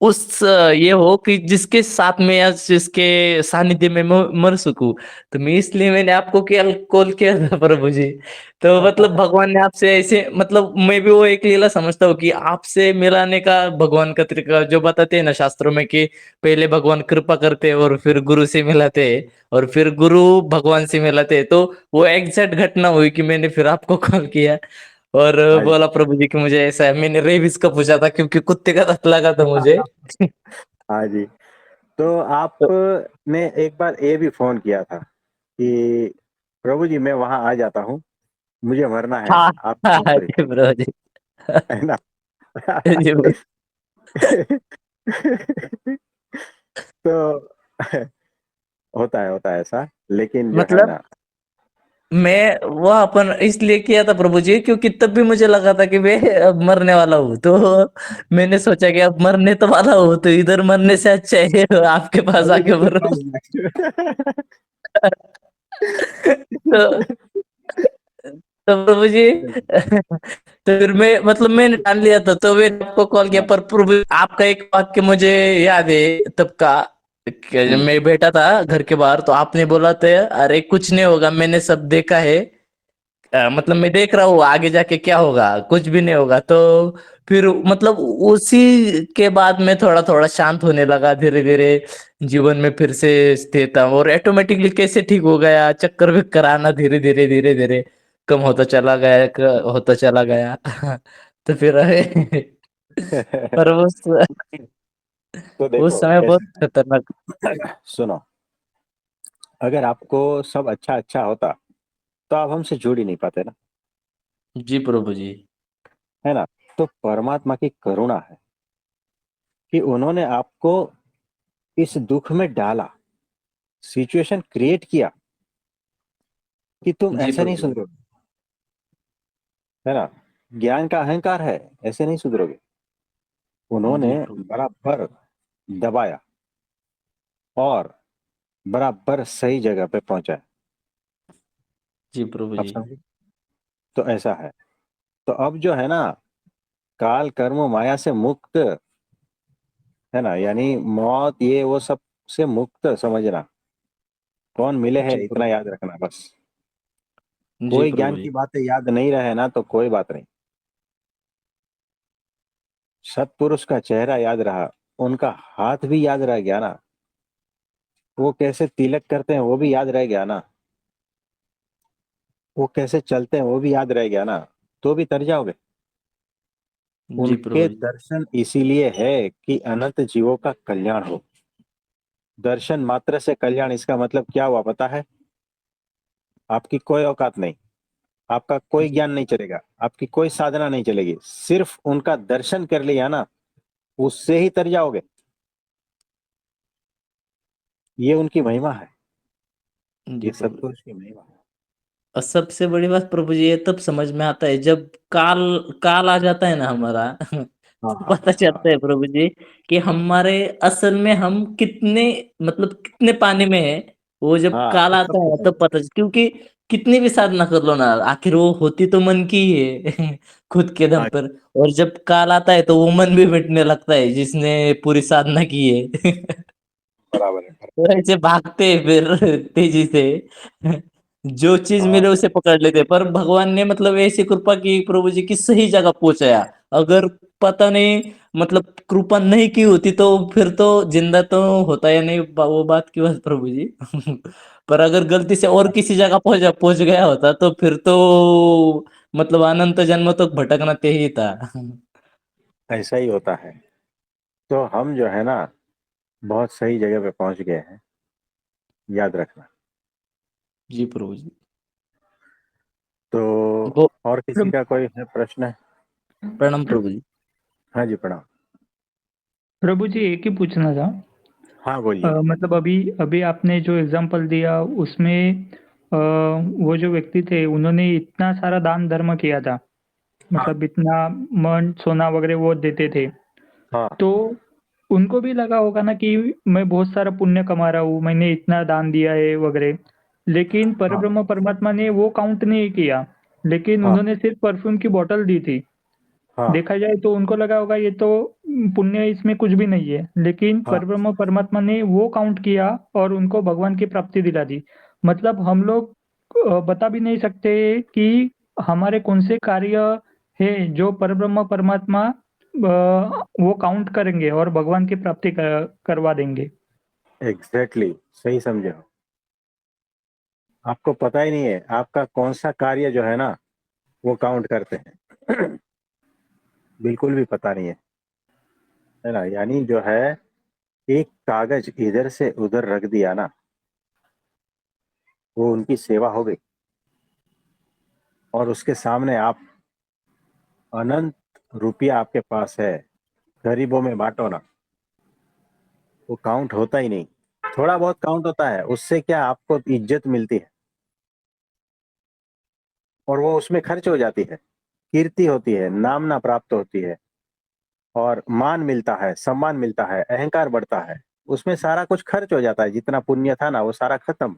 Speaker 1: उस ये हो कि जिसके साथ में या जिसके सानिध्य में मैं मर सकूं। तो मैं इसलिए मैंने आपको कॉल किया था प्रभु जी। तो मतलब भगवान ने आपसे ऐसे मतलब मैं भी वो एक लीला समझता हूँ कि आपसे मिलाने का भगवान का तरीका जो बताते हैं ना शास्त्रों में कि पहले भगवान कृपा करते हैं और फिर गुरु से मिलाते हैं और फिर गुरु भगवान से मिलाते हैं, तो वो एग्जैक्ट घटना हुई कि मैंने फिर आपको कॉल किया और
Speaker 2: हाँ जी।
Speaker 1: बोला प्रभु जी कि मुझे ऐसा है, मैंने रेबीज का पूछा था क्योंकि कुत्ते का दांत लगा था मुझे।
Speaker 2: हाँ जी। तो
Speaker 1: तो
Speaker 2: आपने एक बार ये भी फोन किया था कि प्रभु जी मैं वहां आ जाता हूँ, मुझे मरना है,
Speaker 1: हाँ
Speaker 2: आप यहाँ
Speaker 1: हाँ
Speaker 2: पर ही,
Speaker 1: जी प्रभु जी।
Speaker 2: है ना।
Speaker 1: जी प्रभु।
Speaker 2: तो होता है ऐसा, लेकिन जो है
Speaker 1: मतलब
Speaker 2: ना।
Speaker 1: मैं वो अपन इसलिए किया था प्रभु जी क्योंकि तब भी मुझे लगा था कि मैं अब मरने वाला हूँ, तो मैंने सोचा कि अब मरने तो वाला हूँ तो इधर मरने से अच्छा है आपके पास
Speaker 2: प्रभु जी
Speaker 1: आके
Speaker 2: के
Speaker 1: मरो।
Speaker 2: पास
Speaker 1: तो तो प्रभु जी तो फिर मैं मतलब मैंने ठान लिया था, तो मैंने आपको कॉल किया,
Speaker 2: हाँ,
Speaker 1: पर प्रभु आपका एक वाक्य मुझे याद है तब का, कि जब मैं बैठा था घर के बाहर तो आपने बोला था अरे कुछ नहीं होगा मैंने सब देखा है, मतलब मैं देख रहा हूँ आगे जाके क्या होगा, कुछ भी नहीं होगा। तो फिर मतलब उसी के बाद में थोड़ा थोड़ा शांत होने लगा धीरे धीरे, जीवन में फिर से स्थिर था और ऑटोमेटिकली कैसे ठीक हो गया, चक्कर विक्कर आना धीरे धीरे धीरे धीरे कम होता चला गया, होता चला गया। तो फिर पर
Speaker 2: तो
Speaker 1: उस
Speaker 2: देखो
Speaker 1: समय बहुत
Speaker 2: कैसे
Speaker 1: खतरनाक।
Speaker 2: है। सुनो, अगर आपको सब अच्छा अच्छा होता तो आप हमसे जुड़ ही नहीं पाते ना,
Speaker 1: जी प्रभु जी।
Speaker 2: है ना। तो परमात्मा की करुणा है कि उन्होंने आपको इस दुख में डाला, सिचुएशन क्रिएट किया कि तुम
Speaker 1: जी
Speaker 2: ऐसे नहीं
Speaker 1: प्रभु।
Speaker 2: सुधरोगे, है ना। ज्ञान का अहंकार है, ऐसे नहीं सुधरोगे। उन्होंने
Speaker 1: जी प्रभु।
Speaker 2: बराबर दबाया और बराबर सही जगह पे पहुंचा।
Speaker 1: जी प्रभु
Speaker 2: आप
Speaker 1: जी।
Speaker 2: समझे? तो ऐसा है। तो अब जो है ना, काल कर्म माया से मुक्त, है ना, यानी मौत ये वो सब से मुक्त समझना। कौन मिले
Speaker 1: जी
Speaker 2: है इतना
Speaker 1: प्रभु।
Speaker 2: याद रखना बस।
Speaker 1: जी
Speaker 2: कोई ज्ञान
Speaker 1: प्रभु
Speaker 2: की
Speaker 1: जी।
Speaker 2: बातें याद नहीं रहे ना तो कोई बात नहीं। सत्पुरुष का चेहरा याद रहा, उनका हाथ भी याद रह गया ना, वो कैसे तिलक करते हैं वो भी याद रह गया ना, वो कैसे चलते हैं वो भी याद रह गया ना, तो भी तर जाओगे।
Speaker 1: जी
Speaker 2: उनके
Speaker 1: प्रभु जी।
Speaker 2: दर्शन इसीलिए है कि अनंत जीवों का कल्याण हो। दर्शन मात्र से कल्याण, इसका मतलब क्या हुआ पता है? आपकी कोई औकात नहीं, आपका कोई
Speaker 1: जी
Speaker 2: ज्ञान नहीं चलेगा, आपकी कोई साधना नहीं चलेगी, सिर्फ उनका दर्शन कर लिया ना, उससे ही तर जाओगे। ये उनकी महिमा है,
Speaker 1: जी
Speaker 2: ये
Speaker 1: प्रभु।
Speaker 2: सत्पुरुष की महिमा है।
Speaker 1: और सबसे बड़ी बात प्रभु जी ये तब समझ में आता है जब काल काल आ जाता है ना हमारा।
Speaker 2: हाँ
Speaker 1: तो
Speaker 2: हाँ
Speaker 1: पता
Speaker 2: हाँ हाँ
Speaker 1: चलता है प्रभु जी कि हमारे असल में हम कितने, मतलब कितने पानी में है। वो जब
Speaker 2: हाँ,
Speaker 1: काल
Speaker 2: तो सब
Speaker 1: आता है
Speaker 2: पता
Speaker 1: तब
Speaker 2: चलता
Speaker 1: पता क्योंकि कितनी भी साधना कर लो ना, आखिर वो होती तो मन की ही है। खुद के
Speaker 2: है।
Speaker 1: दम
Speaker 2: हाँ,
Speaker 1: पर। और जब काल आता है तो वो मन भी मिटने लगता है जिसने पूरी साधना की है।
Speaker 2: बराबर है।
Speaker 1: तो ऐसे भागते हैं फिर तेजी से। जो चीज
Speaker 2: हाँ
Speaker 1: मिले उसे पकड़ लेते, पर भगवान ने मतलब ऐसी कृपा की प्रभु जी की सही जगह पहुंचाया। अगर पता नहीं मतलब कृपा नहीं की होती तो फिर तो जिंदा तो होता या नहीं, वो बात की बात प्रभु जी। पर अगर गलती से और किसी जगह पहुंच गया होता तो फिर तो मतलब अनंत जन्म तक भटकना ते ही था।
Speaker 2: ऐसा ही होता है। तो हम जो है ना, बहुत सही जगह पे पहुंच गए हैं, याद रखना।
Speaker 1: जी प्रभु जी।
Speaker 2: तो
Speaker 1: वो
Speaker 2: और किसी का कोई है प्रश्न है?
Speaker 1: प्रणाम प्रभु जी।
Speaker 2: हाँ जी, प्रणाम।
Speaker 3: प्रभु जी एक ही पूछना था।
Speaker 2: हाँ बोलिए।
Speaker 3: मतलब अभी अभी आपने जो एग्जांपल दिया उसमें वो जो व्यक्ति थे उन्होंने इतना सारा दान धर्म किया था,
Speaker 2: हाँ
Speaker 3: मतलब इतना मन सोना वगैरह वो देते थे।
Speaker 2: हाँ
Speaker 3: तो उनको भी लगा होगा ना कि मैं बहुत सारा पुण्य कमा रहा हूँ, मैंने इतना दान दिया है वगैरह। लेकिन
Speaker 2: हाँ
Speaker 3: परब्रह्म परमात्मा ने वो काउंट नहीं किया, लेकिन
Speaker 2: हाँ
Speaker 3: उन्होंने सिर्फ परफ्यूम की बोतल दी थी।
Speaker 2: हाँ
Speaker 3: देखा जाए तो उनको लगा होगा ये तो पुण्य, इसमें कुछ भी नहीं है, लेकिन
Speaker 2: हाँ।
Speaker 3: परब्रह्म परमात्मा ने वो काउंट किया और उनको भगवान की प्राप्ति दिला दी। मतलब हम लोग बता भी नहीं सकते कि हमारे कौन से कार्य है जो परब्रह्म परमात्मा वो काउंट करेंगे और भगवान की प्राप्ति करवा देंगे।
Speaker 2: एग्जैक्टली सही समझे हो। आपको पता ही नहीं है आपका कौन सा कार्य जो है ना, वो काउंट करते हैं। बिल्कुल भी पता नहीं है ना। यानी जो है, एक कागज इधर से उधर रख दिया ना, वो उनकी सेवा हो गई। और उसके सामने आप, अनंत रुपया आपके पास है, गरीबों में बांटो ना, वो काउंट होता ही नहीं। थोड़ा बहुत काउंट होता है, उससे क्या आपको इज्जत मिलती है और वो उसमें खर्च हो जाती है। कीर्ति होती है, नामना प्राप्त होती है, और मान मिलता है, सम्मान मिलता है, अहंकार बढ़ता है। उसमें सारा कुछ खर्च हो जाता है, जितना पुण्य था ना वो सारा खत्म।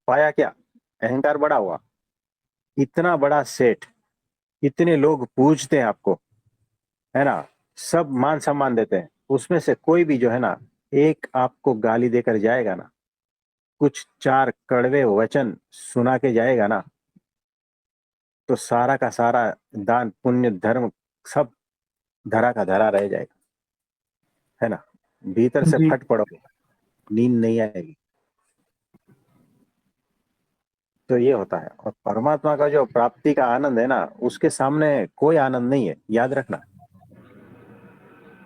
Speaker 2: पाया क्या? अहंकार बढ़ा हुआ। इतना बड़ा सेठ, इतने लोग पूजते हैं आपको, है ना, सब मान सम्मान देते हैं, उसमें से कोई भी जो है ना, एक आपको गाली देकर जाएगा ना, कुछ चार कड़वे वचन सुना के जाएगा ना, तो सारा का सारा दान पुण्य धर्म सब धरा का धरा रह जाएगा, है ना। भीतर से
Speaker 3: जी
Speaker 2: फट पड़ोगे, नींद नहीं आएगी। तो ये होता है। और परमात्मा का जो प्राप्ति का आनंद है ना, उसके सामने कोई आनंद नहीं है, याद रखना।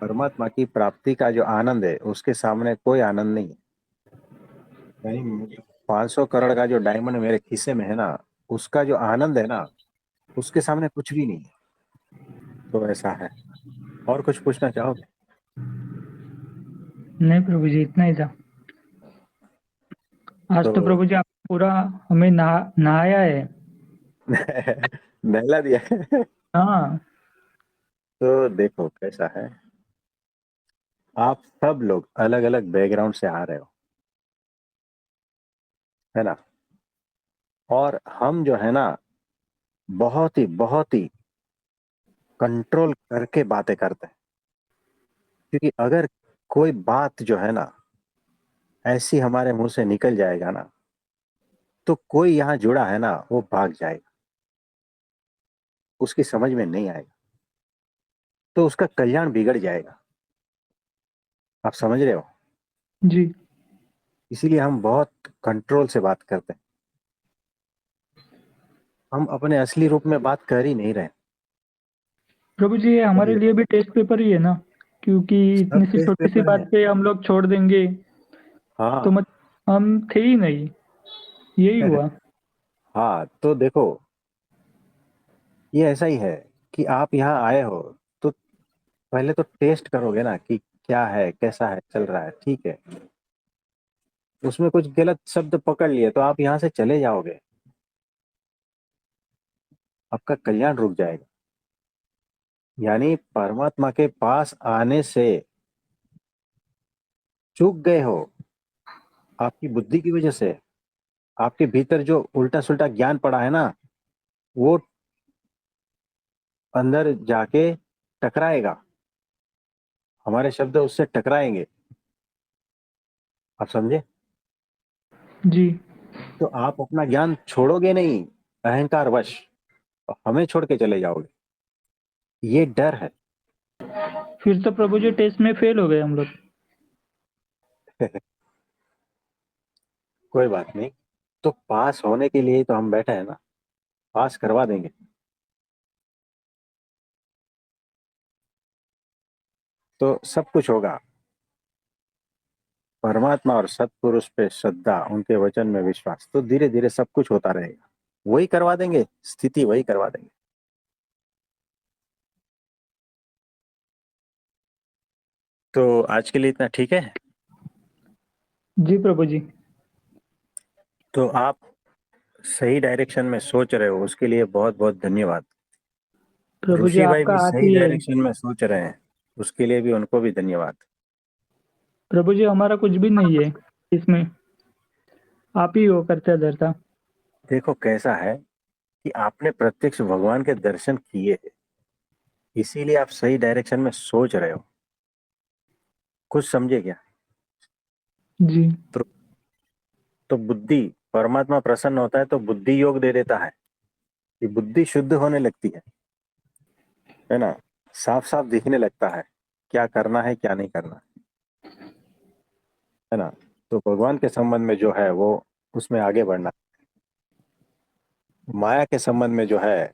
Speaker 2: परमात्मा की प्राप्ति का जो आनंद है उसके सामने कोई आनंद नहीं है। यानी 500 करोड़ का जो डायमंड मेरे खीसे में है ना, उसका जो आनंद है ना, उसके सामने कुछ भी नहीं है। तो ऐसा है। और कुछ पूछना चाहोगे?
Speaker 3: नहीं प्रभु जी, इतना ही था। आज तो
Speaker 2: तो
Speaker 3: प्रभु जी आप पूरा हमें नहाया है।
Speaker 2: नहला दिया।
Speaker 3: हाँ
Speaker 2: तो देखो कैसा है, आप सब लोग अलग अलग बैकग्राउंड से आ रहे हो, है ना। और हम जो है ना, बहुत ही कंट्रोल करके बातें करते हैं। क्योंकि अगर कोई बात जो है ना ऐसी हमारे मुंह से निकल जाएगा ना, तो कोई यहाँ जुड़ा है ना वो भाग जाएगा, उसकी समझ में नहीं आएगा, तो उसका कल्याण बिगड़ जाएगा। आप समझ रहे हो।
Speaker 3: जी
Speaker 2: इसीलिए हम बहुत कंट्रोल से बात करते हैं। हम अपने असली रूप में बात कर ही नहीं रहे।
Speaker 3: प्रभु जी, ये हमारे
Speaker 2: ये
Speaker 3: लिए भी टेस्ट पेपर ही है ना, क्योंकि
Speaker 2: सब
Speaker 3: इतनी सी
Speaker 2: टेस्ट
Speaker 3: छोटी सी
Speaker 2: पेपर
Speaker 3: बात
Speaker 2: है।
Speaker 3: पे हम लोग छोड़ देंगे तो
Speaker 2: हाँ।
Speaker 3: हम थे ही नहीं, यही हुआ।
Speaker 2: हाँ तो देखो, ये ऐसा ही है कि आप यहाँ आए हो, तो पहले तो टेस्ट करोगे ना कि क्या है, कैसा है, चल रहा है, ठीक है। उसमें कुछ गलत शब्द पकड़ लिए तो आप यहाँ से चले जाओगे, आपका कल्याण रुक जाएगा। यानी परमात्मा के पास आने से चूक गए हो आपकी बुद्धि की वजह से। आपके भीतर जो उल्टा सुल्टा ज्ञान पड़ा है ना, वो अंदर जाके टकराएगा, हमारे शब्द उससे टकराएंगे। आप समझे।
Speaker 3: जी
Speaker 2: तो आप अपना ज्ञान छोड़ोगे नहीं, अहंकार वश, और हमें छोड़ के चले जाओगे, ये डर है।
Speaker 3: फिर तो प्रभु जी टेस्ट में फेल हो गए हम लोग।
Speaker 2: कोई बात नहीं। तो पास होने के लिए ही तो हम बैठे हैं ना, पास करवा देंगे। तो सब कुछ होगा। परमात्मा और सत्पुरुष पे श्रद्धा, उनके वचन में विश्वास, तो धीरे धीरे सब कुछ होता रहेगा। वही करवा देंगे, स्थिति वही करवा देंगे। तो आज के लिए इतना ठीक है।
Speaker 3: जी प्रभु जी।
Speaker 2: तो आप सही डायरेक्शन में सोच रहे हो, उसके लिए बहुत बहुत धन्यवाद।
Speaker 3: प्रभु जी
Speaker 2: ऋषि भाई
Speaker 3: आपका
Speaker 2: भी
Speaker 3: हाथ
Speaker 2: सही
Speaker 3: ही है।
Speaker 2: डायरेक्शन में सोच रहे हैं, उसके लिए भी उनको भी धन्यवाद।
Speaker 3: प्रभु जी हमारा कुछ भी नहीं है इसमें, आप ही हो करता धरता।
Speaker 2: देखो कैसा है कि आपने प्रत्यक्ष भगवान के दर्शन किए हैं, इसीलिए आप सही डायरेक्शन में सोच रहे हो। कुछ समझे क्या।
Speaker 3: जी
Speaker 2: तो, तो बुद्धि, परमात्मा प्रसन्न होता है तो बुद्धि योग दे देता है, कि बुद्धि शुद्ध होने लगती है ना। साफ साफ दिखने लगता है क्या करना है क्या नहीं करना है ना। तो भगवान के संबंध में जो है वो, उसमें आगे बढ़ना। माया के संबंध में जो है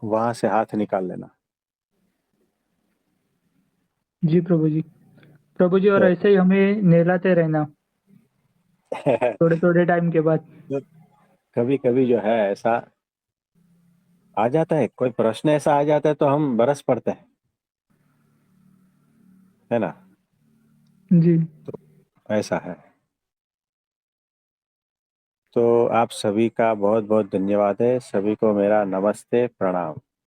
Speaker 2: वहां से हाथ निकाल लेना।
Speaker 3: जी प्रभु जी। प्रभु जी और
Speaker 2: तो
Speaker 3: ऐसे ही हमें नहलाते रहना थोड़े थोड़े टाइम के बाद।
Speaker 2: कभी कभी जो है ऐसा आ जाता है, कोई प्रश्न ऐसा आ जाता है तो हम बरस पड़ते हैं, है ना।
Speaker 3: जी
Speaker 2: तो ऐसा है। तो आप सभी का बहुत बहुत धन्यवाद है, सभी को मेरा नमस्ते प्रणाम।